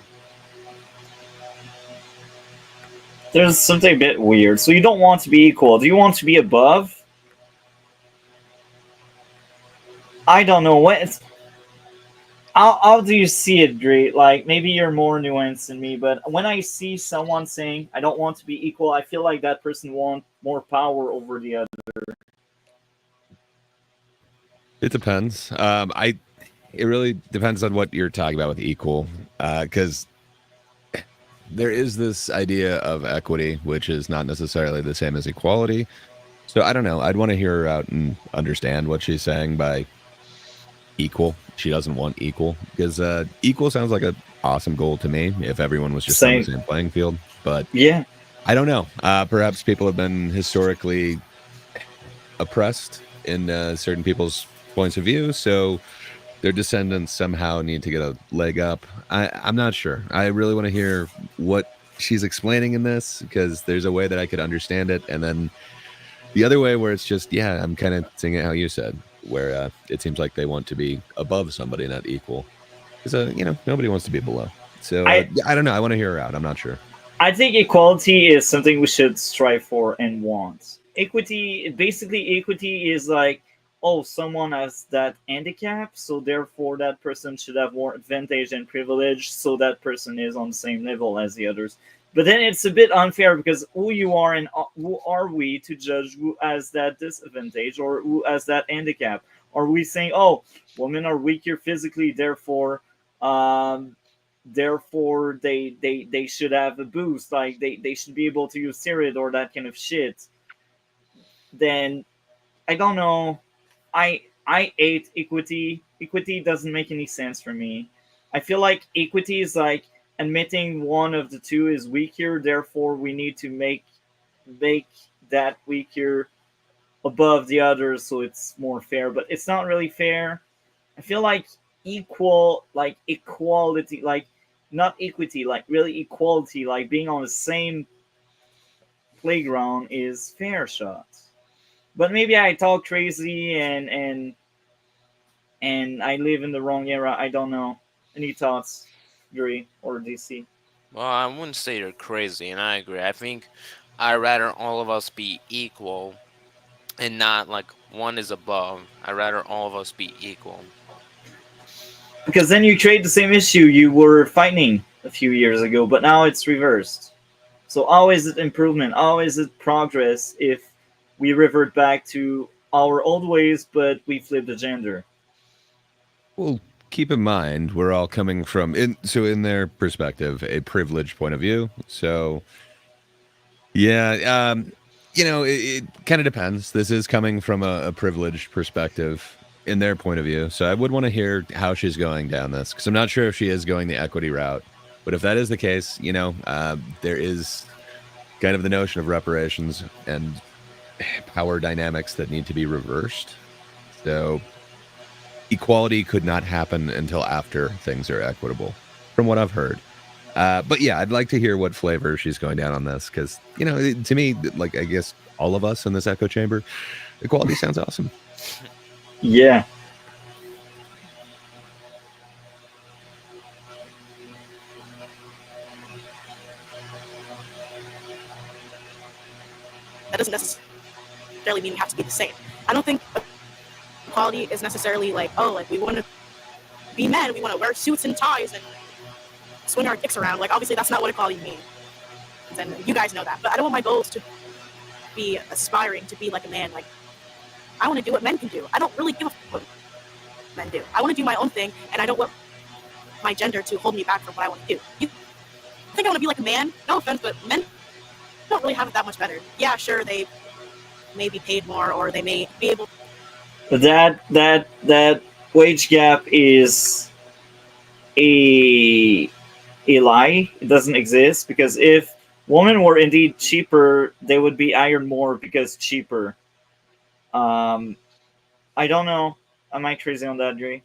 There's something a bit weird. So you don't want to be equal. Do you want to be above? I don't know what. How do you see it, Grey? Like, maybe you're more nuanced than me, but when I see someone saying, I don't want to be equal, I feel like that person wants more power over the other. It depends. It really depends on what you're talking about with equal, because there is this idea of equity, which is not necessarily the same as equality. So I don't know. I'd want to hear her out and understand what she's saying by equal. She doesn't want equal, because equal sounds like an awesome goal to me if everyone was just on the same playing field. But Yeah. I don't know. Perhaps people have been historically oppressed in certain people's points of view, so their descendants somehow need to get a leg up. I'm not sure. I really want to hear what she's explaining in this, because there's a way that I could understand it, and then the other way where it's just, yeah, I'm kind of seeing it how you said, where it seems like they want to be above somebody, not equal. Because, nobody wants to be below. So I don't know. I want to hear her out. I'm not sure. I think equality is something we should strive for and want. Basically, equity is like, oh, someone has that handicap, so therefore that person should have more advantage and privilege, so that person is on the same level as the others. But then it's a bit unfair, because who you are and who are we to judge who has that disadvantage or who has that handicap? Are we saying, oh, women are weaker physically, um, therefore they should have a boost, like they should be able to use steroid or that kind of shit? Then I don't know. I hate equity. Equity doesn't make any sense for me. I feel like equity is like admitting one of the two is weaker, therefore we need to make that weaker above the others so it's more fair. But it's not really fair. I feel like equality, like not equity, like really equality, like being on the same playground is fair shot. But maybe I talk crazy and I live in the wrong era. I don't know. Any thoughts, Grey or DC? Well, I wouldn't say you're crazy, and I agree. I think I'd rather all of us be equal and not like one is above. I'd rather all of us be equal. Because then you trade the same issue you were fighting a few years ago, but now it's reversed. So how is it improvement? How is it progress if we revert back to our old ways, but we flip the gender? Well, keep in mind, we're all coming from, in their perspective, a privileged point of view. So, yeah, it kind of depends. This is coming from a privileged perspective in their point of view. So I would want to hear how she's going down this, because I'm not sure if she is going the equity route. But if that is the case, there is kind of the notion of reparations and power dynamics that need to be reversed. So equality could not happen until after things are equitable, from what I've heard. But yeah, I'd like to hear what flavor she's going down on this, because, to me, like, I guess all of us in this echo chamber, equality sounds awesome. Yeah. That doesn't necessarily mean we have to be the same. I don't think equality is necessarily like, oh, like we want to be men, we want to wear suits and ties and swing our dicks around. Like, obviously, that's not what equality means, and you guys know that. But I don't want my goals to be aspiring to be like a man. Like, I want to do what men can do. I don't really give a fuck what men do. I want to do my own thing, and I don't want my gender to hold me back from what I want to do. You think I want to be like a man? No offense, but men don't really have it that much better. Yeah, sure, they may be paid more, or they may be able. But that wage gap is a lie. It doesn't exist, because if women were indeed cheaper, they would be ironed more because cheaper. I don't know. Am I crazy on that, Dre?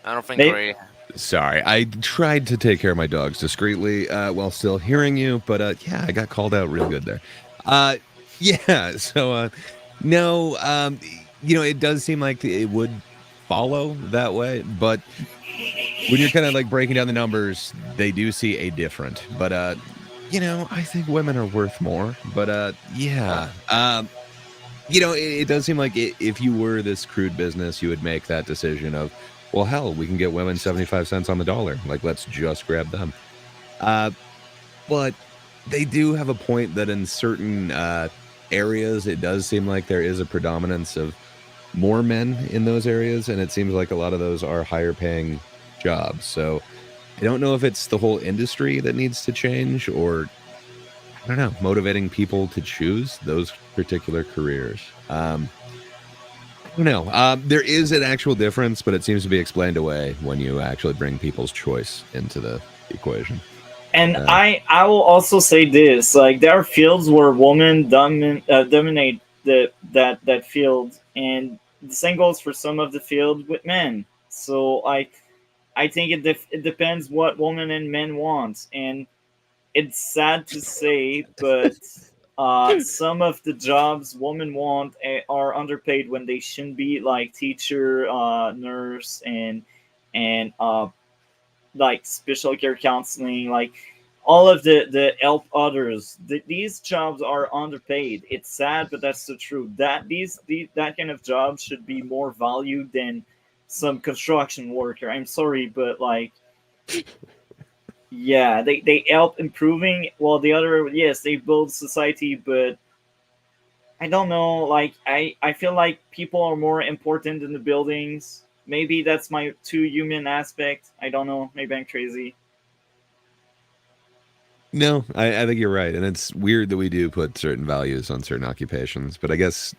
I don't think Maybe- Grey. Sorry, I tried to take care of my dogs discreetly while still hearing you, but yeah, I got called out real good there. Yeah, so no, it does seem like it would follow that way, but when you're kind of like breaking down the numbers, they do see a different. But I think women are worth more. But yeah, it does seem like if you were this crude business, you would make that decision of, well, hell, we can get women 75 cents on the dollar. Like, let's just grab them. But they do have a point that in certain areas, it does seem like there is a predominance of more men in those areas. And it seems like a lot of those are higher paying jobs. So I don't know if it's the whole industry that needs to change, or I don't know, motivating people to choose those particular careers. I don't know. There is an actual difference, but it seems to be explained away when you actually bring people's choice into the equation. And I will also say this: like, there are fields where women dominate that field, and the same goes for some of the field with men. So I think it depends what women and men want, and it's sad to say, but some of the jobs women want are underpaid when they shouldn't be, like teacher, nurse, and like special care counseling, like all of the help others. These jobs are underpaid. It's sad, but that's the truth. That that kind of job should be more valued than some construction worker. I'm sorry, but like, yeah, they help improving. Well, the other, yes, they build society, but I don't know. Like, I feel like people are more important than the buildings. Maybe that's my too human aspect. I don't know. Maybe I'm crazy. No, I think you're right. And it's weird that we do put certain values on certain occupations. But I guess,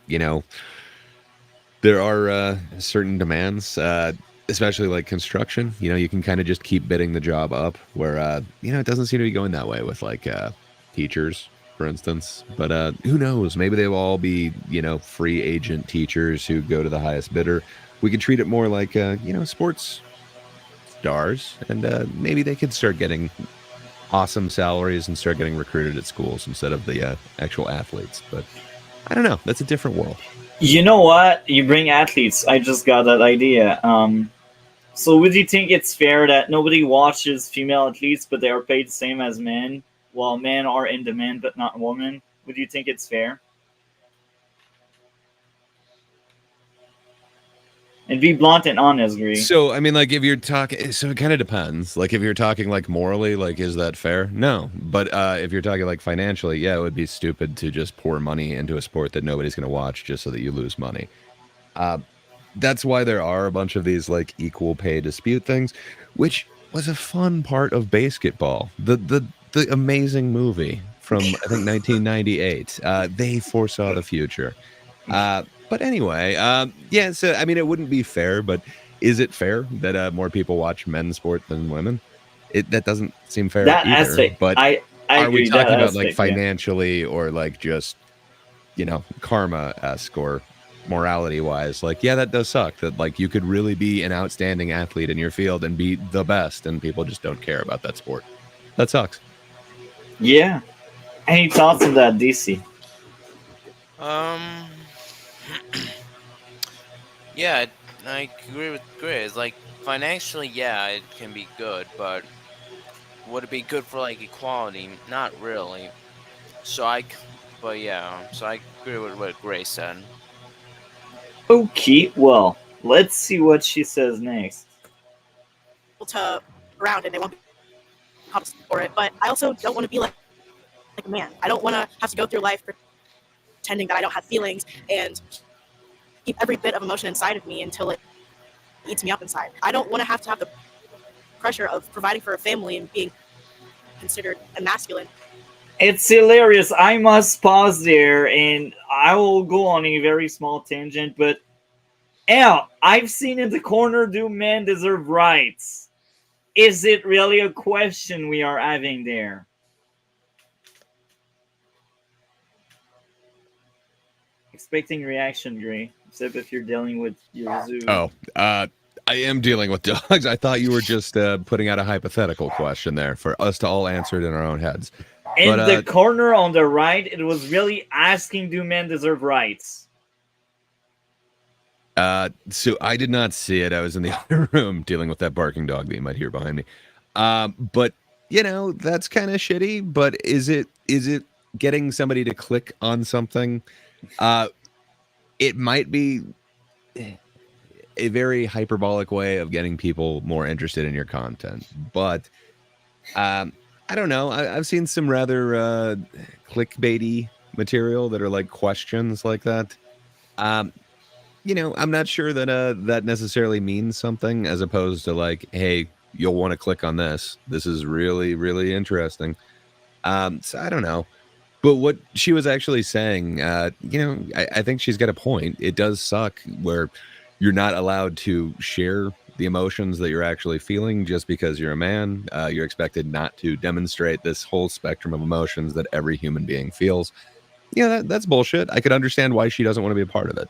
there are certain demands, especially like construction. You can kind of just keep bidding the job up, where, it doesn't seem to be going that way with like teachers, for instance. But who knows? Maybe they'll all be, free agent teachers who go to the highest bidder. We could treat it more like, sports stars, and maybe they could start getting awesome salaries and start getting recruited at schools instead of the actual athletes. But I don't know. That's a different world. You know what? You bring athletes. I just got that idea. So would you think it's fair that nobody watches female athletes, but they are paid the same as men, while men are in demand but not women? Would you think it's fair? And be blunt and honest, Grey. So, I mean, like, if you're talking, so it kind of depends. Like, if you're talking, like, morally, like, is that fair? No. But if you're talking, like, financially, yeah, it would be stupid to just pour money into a sport that nobody's going to watch just so that you lose money. That's why there are a bunch of these, like, equal pay dispute things, which was a fun part of basketball. The amazing movie from, I think, 1998. They foresaw the future. But anyway, yeah, so, I mean, it wouldn't be fair, but is it fair that more people watch men's sport than women? That doesn't seem fair That either. aspect, But I are we agree, talking that about, like, aspect, yeah. financially or, like, just, karma-esque or morality-wise? Like, yeah, that does suck. That, like, you could really be an outstanding athlete in your field and be the best, and people just don't care about that sport. That sucks. Yeah. Any thoughts on that, DC? Yeah, I agree with Grey. It's like, financially, yeah, it can be good, but would it be good for like equality? Not really. So But yeah, so I agree with what Gray said. Okay, well, let's see what she says next. To around and they won't be called for it. But I also don't want to be like a man. I don't want to have to go through life pretending that I don't have feelings and keep every bit of emotion inside of me until it eats me up inside. I don't want to have the pressure of providing for a family and being considered a masculine. It's hilarious. I must pause there and I will go on a very small tangent, but I've seen in the corner, do men deserve rights? Is it really a question we are having there? Expecting reaction, Grey. Except if you're dealing with your zoo. Oh, I am dealing with dogs. I thought you were just putting out a hypothetical question there for us to all answer it in our own heads. In But, the corner on the right, it was really asking, do men deserve rights? So I did not see it. I was in the other room dealing with that barking dog that you might hear behind me. But you know, that's kind of shitty. But is it getting somebody to click on something? It might be a very hyperbolic way of getting people more interested in your content. But I don't know. I've seen some rather clickbaity material that are like questions like that. You know, I'm not sure that that necessarily means something, as opposed to like, hey, you'll want to click on this. This is really, really interesting. So I don't know. But what she was actually saying, you know, I think she's got a point. It does suck where you're not allowed to share the emotions that you're actually feeling just because you're a man. You're expected not to demonstrate this whole spectrum of emotions that every human being feels. Yeah, that's bullshit. I could understand why she doesn't want to be a part of it.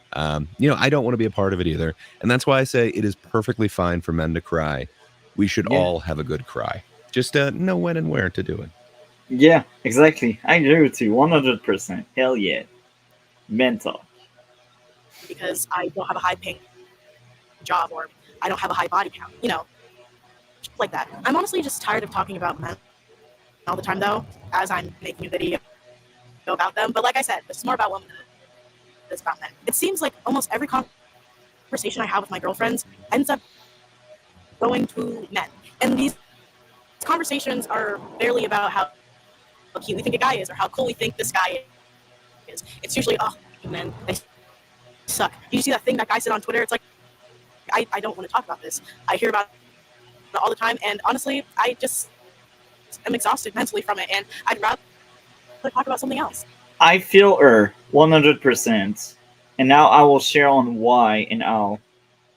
You know, I don't want to be a part of it either. And that's why I say it is perfectly fine for men to cry. We should all have a good cry. Just know when and where to do it. Yeah, exactly. I agree with you 100%. Hell yeah. Mental. Because I don't have a high paying job or I don't have a high body count, you know, like that. I'm honestly just tired of talking about men all the time, though, as I'm making a video about them. But like I said, it's more about women than it is about men. It seems like almost every conversation I have with my girlfriends ends up going to men. And these conversations are barely about how cute we think a guy is or how cool we think this guy is. It's usually, oh, men, they suck. Do you see that thing that guy said on Twitter? It's like, I don't want to talk about this. I hear about it all the time, and honestly, I just am exhausted mentally from it, and I'd rather talk about something else. I feel 100%. And now I will share on why and how.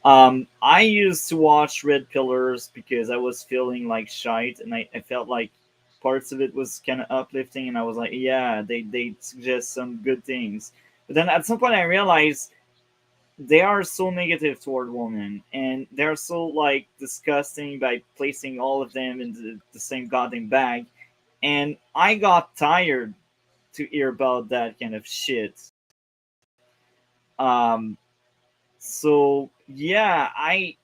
I used to watch Red Pillars because I was feeling like shite, and I felt like parts of it was kind of uplifting, and I was like, yeah, they suggest some good things. But then at some point I realized they are so negative toward women, and they're so like disgusting by placing all of them in the same goddamn bag. And I got tired to hear about that kind of shit. So yeah, I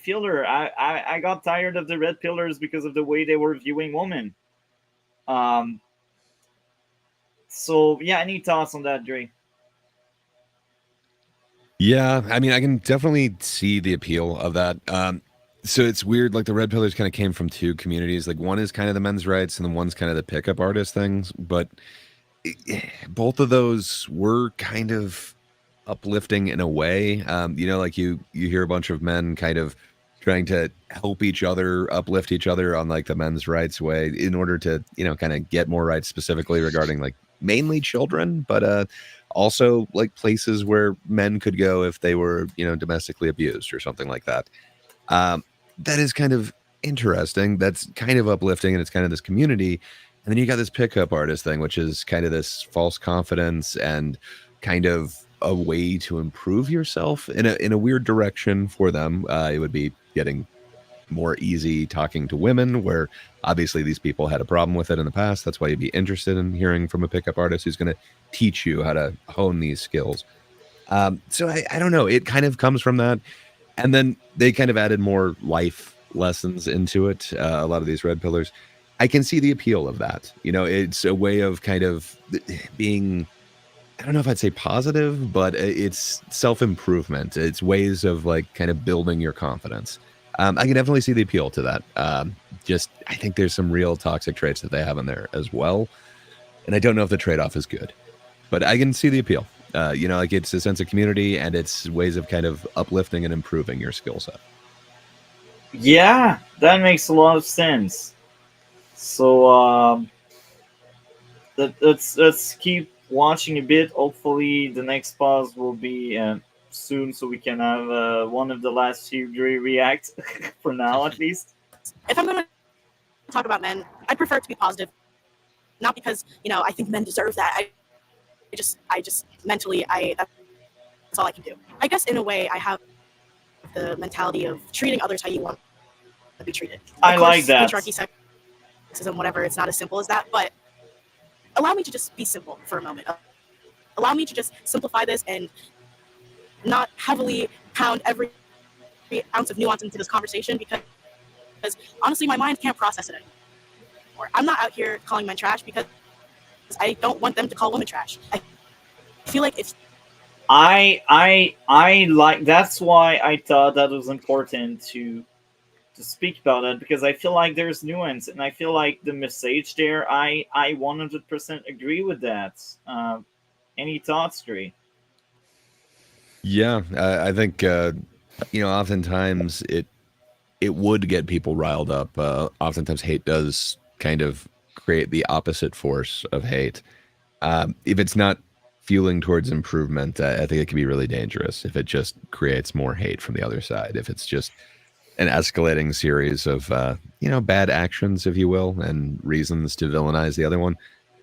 feel her. I got tired of the Red Pillars because of the way they were viewing women. So yeah, any thoughts on that, Dre? Yeah, I mean, I can definitely see the appeal of that. So it's weird, like the Red Pillars kind of came from two communities. Like one is kind of the men's rights, and then one's kind of the pickup artist things. But both of those were kind of uplifting in a way. You know, like you hear a bunch of men kind of trying to help each other, uplift each other on like the men's rights way in order to, you know, kind of get more rights specifically regarding like mainly children, but also like places where men could go if they were, you know, domestically abused or something like that. That is kind of interesting. That's kind of uplifting, and it's kind of this community. And then you got this pickup artist thing, which is kind of this false confidence and kind of a way to improve yourself in a weird direction for them. It would be getting more easy talking to women, where obviously these people had a problem with it in the past. That's why you'd be interested in hearing from a pickup artist who's going to teach you how to hone these skills. So I don't know. It kind of comes from that. And then they kind of added more life lessons into it. A lot of these Red Pillars. I can see the appeal of that. It's a way of kind of being, I don't know if I'd say positive, but it's self-improvement. It's ways of like kind of building your confidence. I can definitely see the appeal to that. I think there's some real toxic traits that they have in there as well. And I don't know if the trade-off is good, but I can see the appeal. Like it's a sense of community and it's ways of kind of uplifting and improving your skill set. Yeah, that makes a lot of sense. So let's keep watching a bit. Hopefully, the next pause will be soon, so we can have one of the last few react for now, at least. If I'm going to talk about men, I prefer it to be positive. Not because I think men deserve that. I just mentally, that's all I can do. I guess in a way, I have the mentality of treating others how you want to be treated. I like that. Patriarchy, sexism, whatever. It's not as simple as that, but allow me to just be simple for a moment. Allow me to just simplify this and not heavily pound every ounce of nuance into this conversation because honestly, my mind can't process it anymore. I'm not out here calling men trash because I don't want them to call women trash. I feel like it's. I like. That's why I thought that was important to speak about it, because I feel like there's nuance, and I feel like the message there. I 100% agree with that. Any thoughts, Grey? Yeah, I think oftentimes it would get people riled up. Oftentimes hate does kind of create the opposite force of hate. If it's not fueling towards improvement, I think it can be really dangerous if it just creates more hate from the other side. If it's just an escalating series of bad actions, if you will, and reasons to villainize the other one.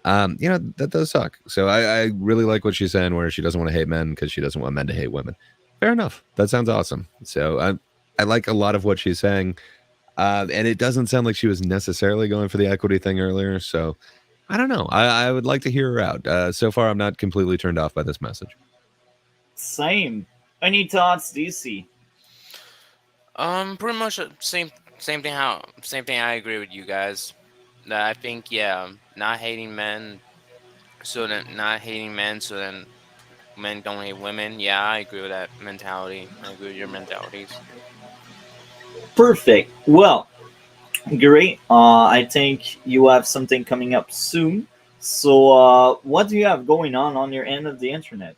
That does suck. So I really like what she's saying, where she doesn't want to hate men because she doesn't want men to hate women. Fair enough. That sounds awesome. So I like a lot of what she's saying. And it doesn't sound like she was necessarily going for the equity thing earlier. So I don't know. I would like to hear her out. So far, I'm not completely turned off by this message. Same. Any thoughts, DC? Pretty much same thing. Same thing. I agree with you guys. That I think not hating men, so then men don't hate women. Yeah, I agree with that mentality. I agree with your mentalities. Perfect. Well, great. I think you have something coming up soon. So, what do you have going on your end of the internet?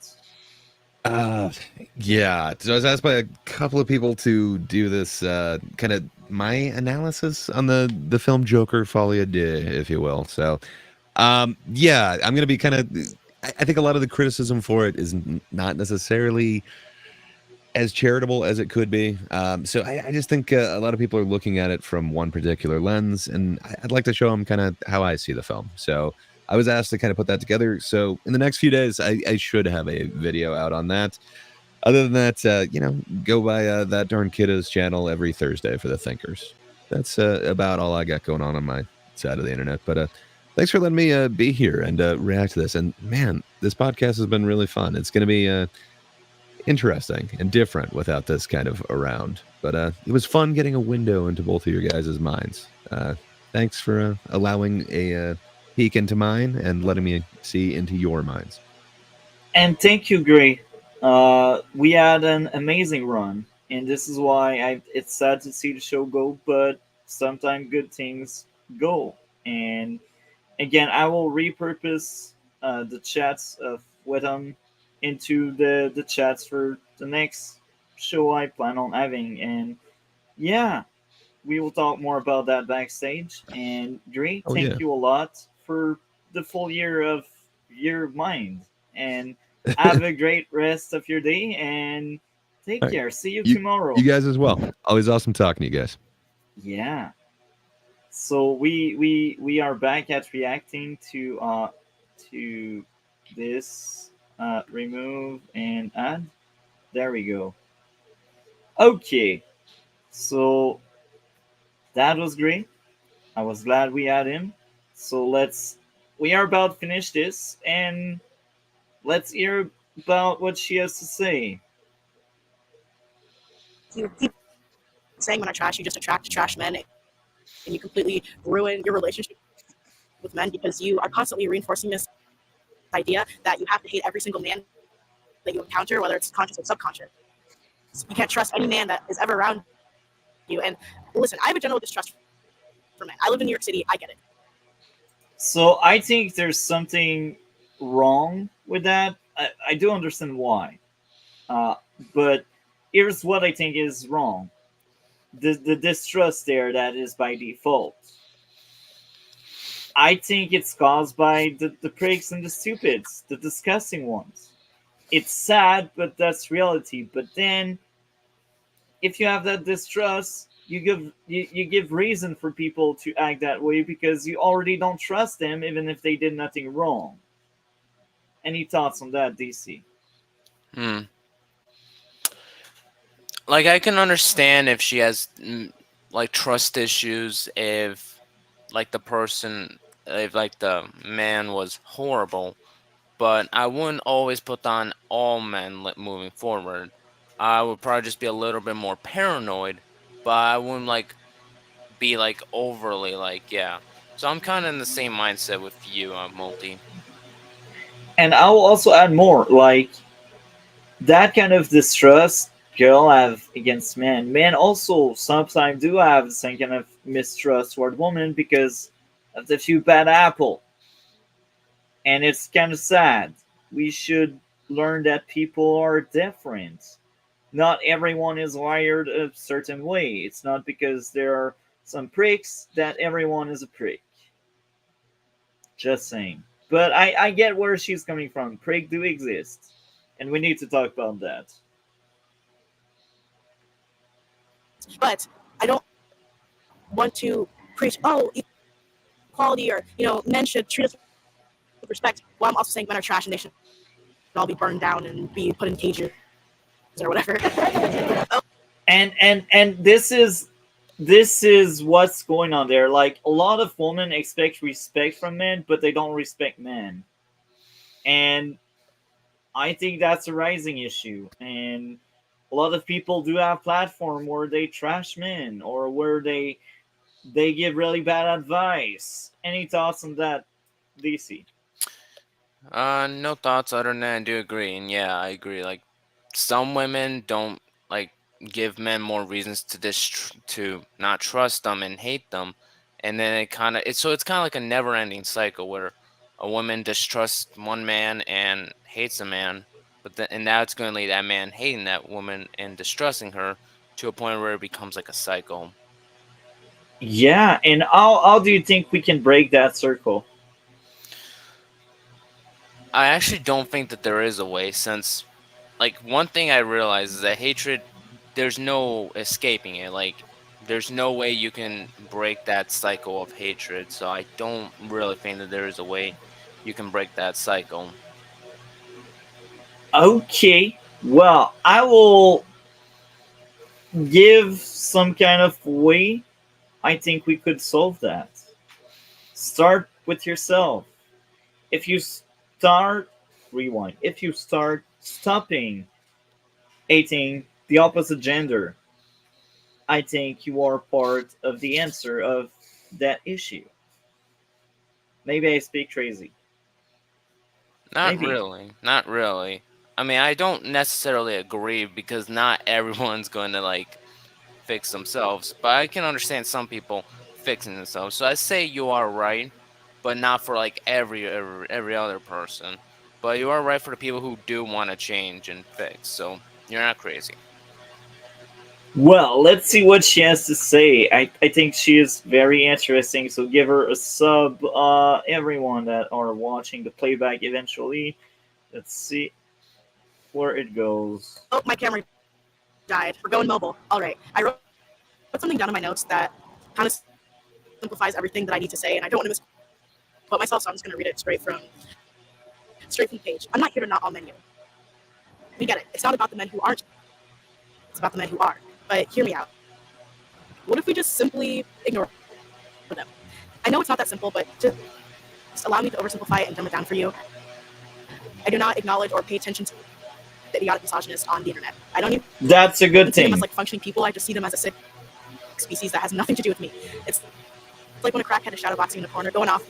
Yeah. So I was asked by a couple of people to do this kind of my analysis on the film Joker Folie à Deux, if you will. So, yeah, I'm gonna be kind of. I think a lot of the criticism for it is not necessarily as charitable as it could be. So I just think a lot of people are looking at it from one particular lens, and I'd like to show them kind of how I see the film. So I was asked to kind of put that together. So in the next few days, I should have a video out on that. Other than that, go by that darn kiddo's channel every Thursday for the Thinkers. That's about all I got going on my side of the internet. But thanks for letting me be here and react to this. And man, this podcast has been really fun. It's going to be interesting and different without this kind of around. But it was fun getting a window into both of your guys' minds. Thanks for allowing a peek into mine and letting me see into your minds. And thank you, Grey. We had an amazing run, and this is why it's sad to see the show go, but sometimes good things go. And again, I will repurpose the chats with them into the chats for the next show I plan on having. And yeah, we will talk more about that backstage. And Grey, thank you a lot for the full year of your mind. And have a great rest of your day and take care. See you tomorrow. You guys as well. Always awesome talking to you guys. Yeah. So we are back at reacting to this remove and add. There we go. Okay. So that was great. I was glad we had him. So we are about to finish this and let's hear about what she has to say. You keep saying men are trash, you just attract trash men. and you completely ruin your relationship with men because you are constantly reinforcing this idea that you have to hate every single man that you encounter, whether it's conscious or subconscious. You can't trust any man that is ever around you. And listen, I have a general distrust for men. I live in New York City. I get it. So I think there's something wrong with that. I do understand why. But here's what I think is wrong. The distrust there that is by default. I think it's caused by the pricks and the stupids, the disgusting ones. It's sad, but that's reality. But then, if you have that distrust, you give reason for people to act that way because you already don't trust them, even if they did nothing wrong. Any thoughts on that, DC? Like, I can understand if she has like trust issues, if like the man was horrible, but I wouldn't always put on all men moving forward. I would probably just be a little bit more paranoid, but I wouldn't like be like overly like, yeah. So I'm kind of in the same mindset with you, Multi. And I'll also add more, like that kind of distrust girl have against men. Men also sometimes do have the same kind of mistrust toward women because of the few bad apple. And it's kind of sad. We should learn that people are different. Not everyone is wired a certain way. It's not because there are some pricks that everyone is a prick. Just saying. But I get where she's coming from. Prick do exist. And we need to talk about that. But I don't want to preach, equality or, men should treat us with respect. While I'm also saying men are trash and they should all be burned down and be put in cages or whatever. And this is what's going on there. Like, a lot of women expect respect from men, but they don't respect men. And I think that's a rising issue. And a lot of people do have platform where they trash men or where they give really bad advice. Any thoughts on that, DC? No thoughts other than I do agree, and yeah, I agree. Like, some women don't like give men more reasons to not trust them and hate them, and then it's kind of like a never-ending cycle where a woman distrusts one man and hates a man, and now it's going to lead that man hating that woman and distrusting her to a point where it becomes like a cycle. Yeah, and how do you think we can break that circle? I actually don't think that there is a way, since like one thing I realize is that hatred, there's no escaping it. Like, there's no way you can break that cycle of hatred. So I don't really think that there is a way you can break that cycle. Okay, well, I will give some kind of way I think we could solve that. Start with yourself. If you start, rewind. If you start stopping hating the opposite gender, I think you are part of the answer of that issue. Maybe I speak crazy. Not Maybe. really. Not really. I mean, I don't necessarily agree because not everyone's going to like fix themselves, but I can understand some people fixing themselves. So I say you are right, but not for like every other person. But you are right for the people who do want to change and fix. So you're not crazy. Well, let's see what she has to say. I think she is very interesting, so give her a sub. Everyone that are watching the playback eventually. Let's see where it goes. Oh, my camera died. We're going mobile. All right. I wrote something down in my notes that kind of simplifies everything that I need to say, and I don't want to misquote myself, so I'm just going to read it straight from the page. I'm not here to knock all men. We get it. It's not about the men who aren't. It's about the men who are. But hear me out. What if we just simply ignore them? I know it's not that simple, but just allow me to oversimplify it and dumb it down for you. I do not acknowledge or pay attention to the idiotic misogynists on the internet. I don't even That's a good see them thing. as like functioning people. I just see them as a sick species that has nothing to do with me. It's like when a crackhead is shadowboxing in the corner, going off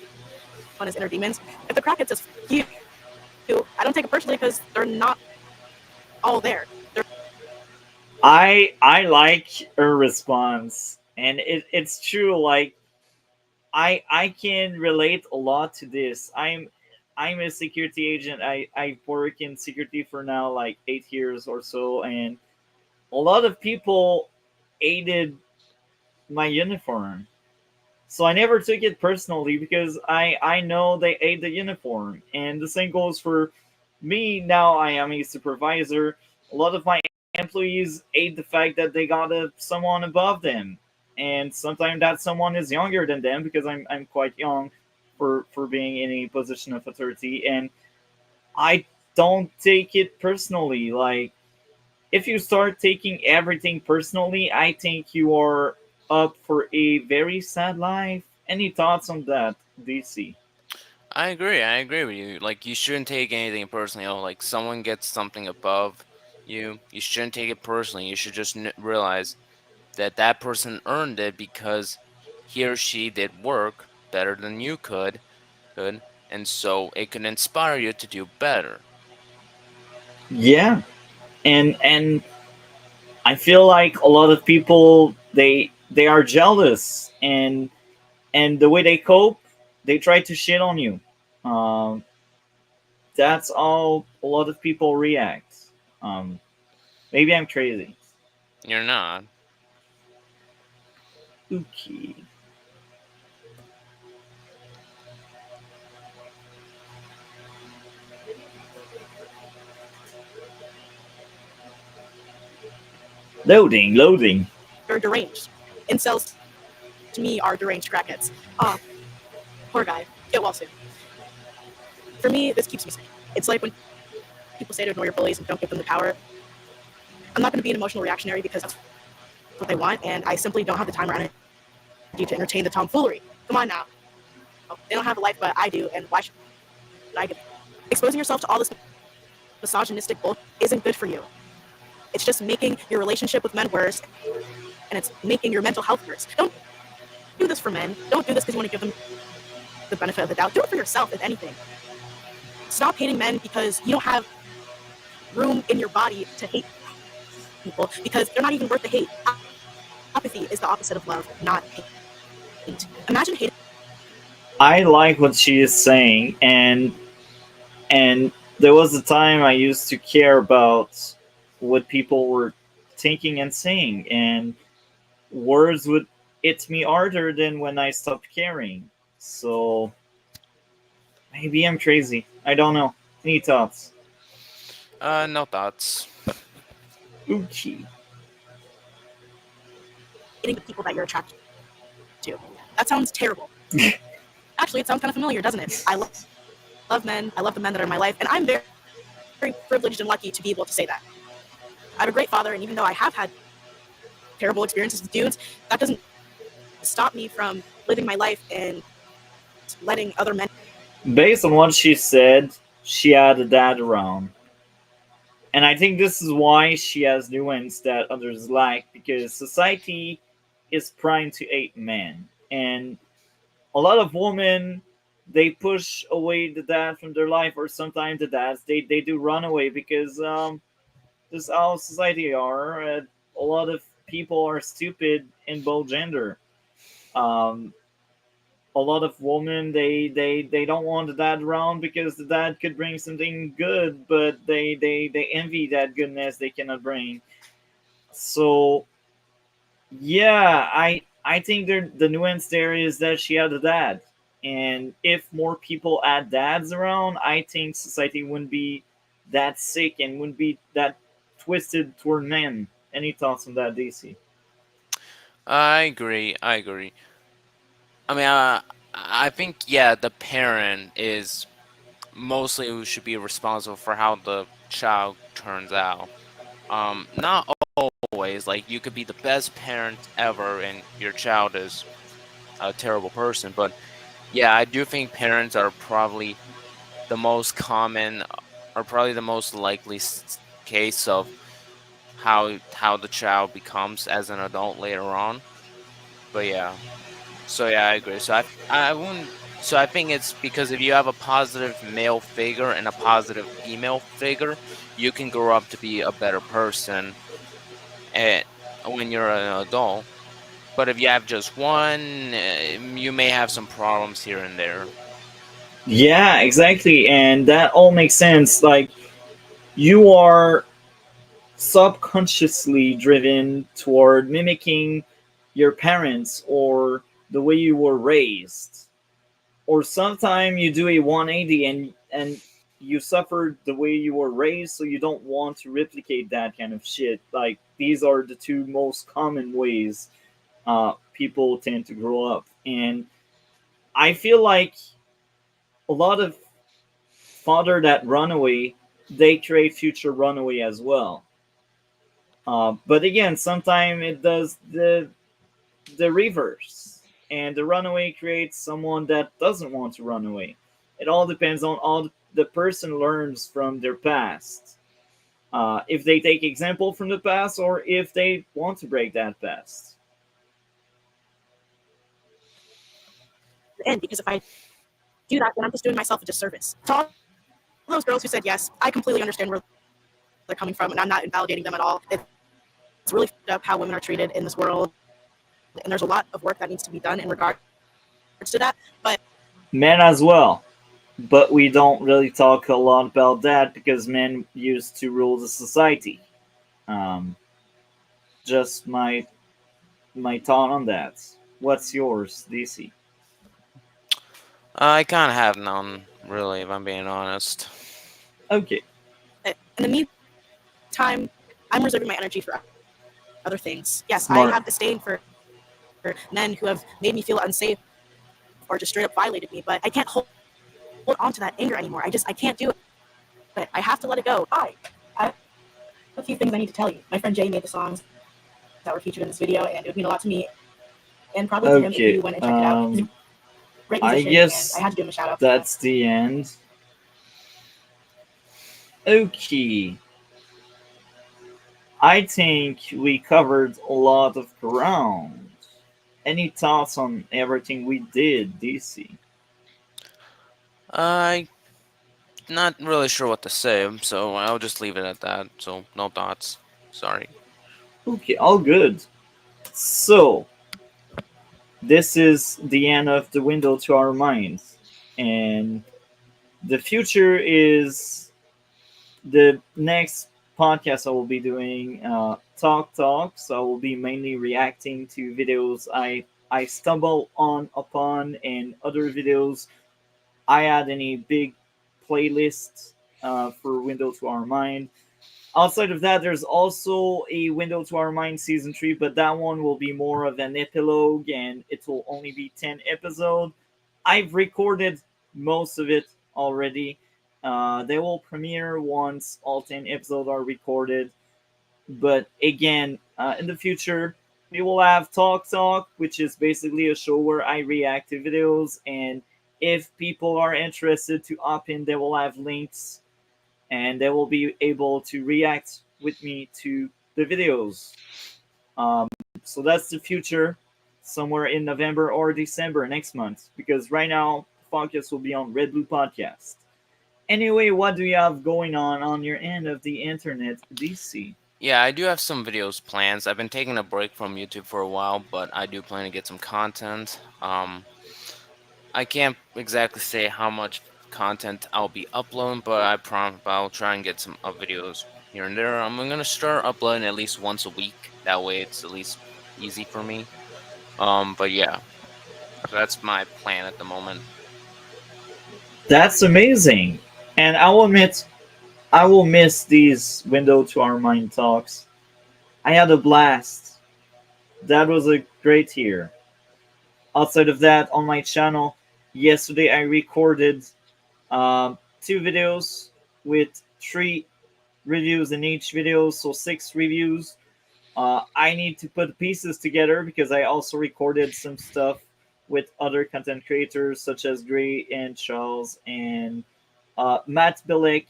on his inner demons. If the crackhead says "you," I don't take it personally because they're not all there. I like her response, and it's true. Like I can relate a lot to this. I'm a security agent. I work in security for now like 8 years or so, and a lot of people hated my uniform. So I never took it personally because I know they hate the uniform, and the same goes for me. Now I am a supervisor. A lot of my employees hate the fact that they got someone above them, and sometimes that someone is younger than them because I'm quite young for being in a position of authority, and I don't take it personally. Like if you start taking everything personally, I think you are up for a very sad life. Any thoughts on that, DC? I agree. I agree with you. Like you shouldn't take anything personally. Oh, like someone gets something above you, you shouldn't take it personally. You should just realize that that person earned it because he or she did work better than you could, and so it can inspire you to do better. Yeah, and I feel like a lot of people they are jealous, and the way they cope, they try to shit on you. Um, that's how a lot of people react. Um, maybe I'm crazy. You're not. Okay. Loading, loading. They're deranged. Incels to me are deranged crackheads. Oh, poor guy. Get well soon. For me, this keeps me sane. It's like when people say to ignore your bullies and don't give them the power. I'm not going to be an emotional reactionary because that's what they want, and I simply don't have the time or energy to entertain the tomfoolery. Come on now. They don't have a life, but I do, and why should I give? Exposing yourself to all this misogynistic bull isn't good for you. It's just making your relationship with men worse, and it's making your mental health worse. Don't do this for men. Don't do this because you want to give them the benefit of the doubt. Do it for yourself, if anything. Stop hating men because you don't have room in your body to hate people because they're not even worth the hate. Apathy is the opposite of love, not hate. Imagine hating. I like what she is saying, and there was a time I used to care about what people were thinking and saying, and words would hit me harder than when I stopped caring. So maybe I'm crazy. I don't know. Any thoughts? No thoughts. Okay. The people that you're attracted to. That sounds terrible. Actually, it sounds kind of familiar, doesn't it? I love men. I love the men that are in my life, and I'm very, very privileged and lucky to be able to say that. I have a great father, and even though I have had terrible experiences with dudes, that doesn't stop me from living my life and letting other men. Based on what she said, she had a dad around. And I think this is why she has nuance that others lack, because society is primed to hate men. And a lot of women, they push away the dad from their life, or sometimes the dads, they do run away because this is how society are. A lot of people are stupid in both gender. Um, a lot of women they don't want the dad around because the dad could bring something good, but they envy that goodness they cannot bring. So yeah, I think the nuance there is that she had a dad, and if more people had dads around, I think society wouldn't be that sick and wouldn't be that twisted toward men. Any thoughts on that, DC? I agree. I agree. I mean, I think yeah, the parent is mostly who should be responsible for how the child turns out. Not always. Like you could be the best parent ever, and your child is a terrible person. But yeah, I do think parents are probably the most common, or probably the most likely case of how the child becomes as an adult later on. But yeah, so yeah, I agree. So I wouldn't. So I think it's because if you have a positive male figure and a positive female figure, you can grow up to be a better person and when you're an adult. But if you have just one, you may have some problems here and there. Yeah, exactly, and that all makes sense. Like, you are subconsciously driven toward mimicking your parents or the way you were raised, or sometimes you do a 180 and you suffered the way you were raised, so you don't want to replicate that kind of shit. Like, these are the two most common ways people tend to grow up, and I feel like a lot of father that run away, they create future runaway as well. But again, sometimes it does the reverse, and the runaway creates someone that doesn't want to run away. It all depends on all the person learns from their past. If they take example from the past, or if they want to break that past. And because if I do that, then I'm just doing myself a disservice. To all those girls who said yes, I completely understand where they're coming from, and I'm not invalidating them at all. It's really fucked up how women are treated in this world, and there's a lot of work that needs to be done in regards to that. But Men as well. But we don't really talk a lot about that because men used to rule the society. Um, just my thought on that. What's yours, DC? I kind of have none, really, if I'm being honest. Okay. in the meantime, I'm reserving my energy for other things. Yes, Smart. I have disdain for men who have made me feel unsafe or just straight up violated me, but I can't hold on to that anger anymore. I can't do it. But I have to let it go. I have a few things I need to tell you. My friend Jay made the songs that were featured in this video, and it would mean a lot to me, and probably to him if Okay. you went and checked it out. He's a great I musician, guess and I had to do him a shout out. that's the end. Okay. I think we covered a lot of ground. Any thoughts on everything we did, DC? I not really sure what to say, so I'll just leave it at that. So no thoughts. Sorry. Okay, all good. So, this is the end of the window to our minds. And the future is the next podcast I will be doing talk. So I will be mainly reacting to videos I stumble on upon and other videos I add in a big playlist for Window to Our Mind. Outside of that, there's also a Window to Our Mind season 3, but that one will be more of an epilogue and it will only be 10 episodes. I've recorded most of it already. They will premiere once all 10 episodes are recorded. But again, in the future, we will have Talk, which is basically a show where I react to videos. And if people are interested to opt in, they will have links and they will be able to react with me to the videos. Um, so that's the future, somewhere in November or December next month, because right now the focus will be on RedBlue podcast. Anyway, what do you have going on your end of the internet, DC? Yeah, I do have some videos plans. I've been taking a break from YouTube for a while, but I do plan to get some content. I can't exactly say how much content I'll be uploading, but I promise I'll try and get some videos here and there. I'm gonna start uploading at least once a week. That way, it's at least easy for me. But yeah, so that's my plan at the moment. That's amazing, and I will admit I will miss these Window to Our Mind talks. I had a blast. That was a great year. Outside of that, on my channel, yesterday I recorded 2 videos with 3 reviews in each video, so 6 reviews. I need to put pieces together because I also recorded some stuff with other content creators such as Grey and Charles and Matt Billick,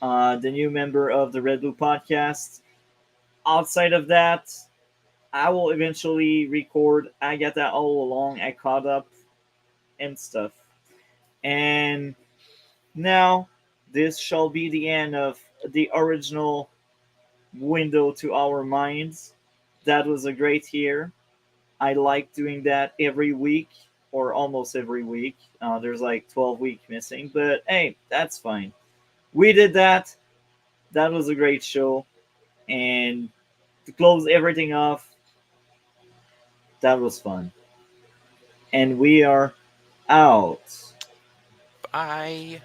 the new member of the RedBlue podcast. Outside of that, I will eventually record. I got that all along. I caught up and stuff. And now this shall be the end of the original window to our minds. That was a great year. I like doing that every week or almost every week. There's like 12 week missing, but hey, that's fine. We did that. That was a great show. And to close everything off, that was fun. And we are out. Bye.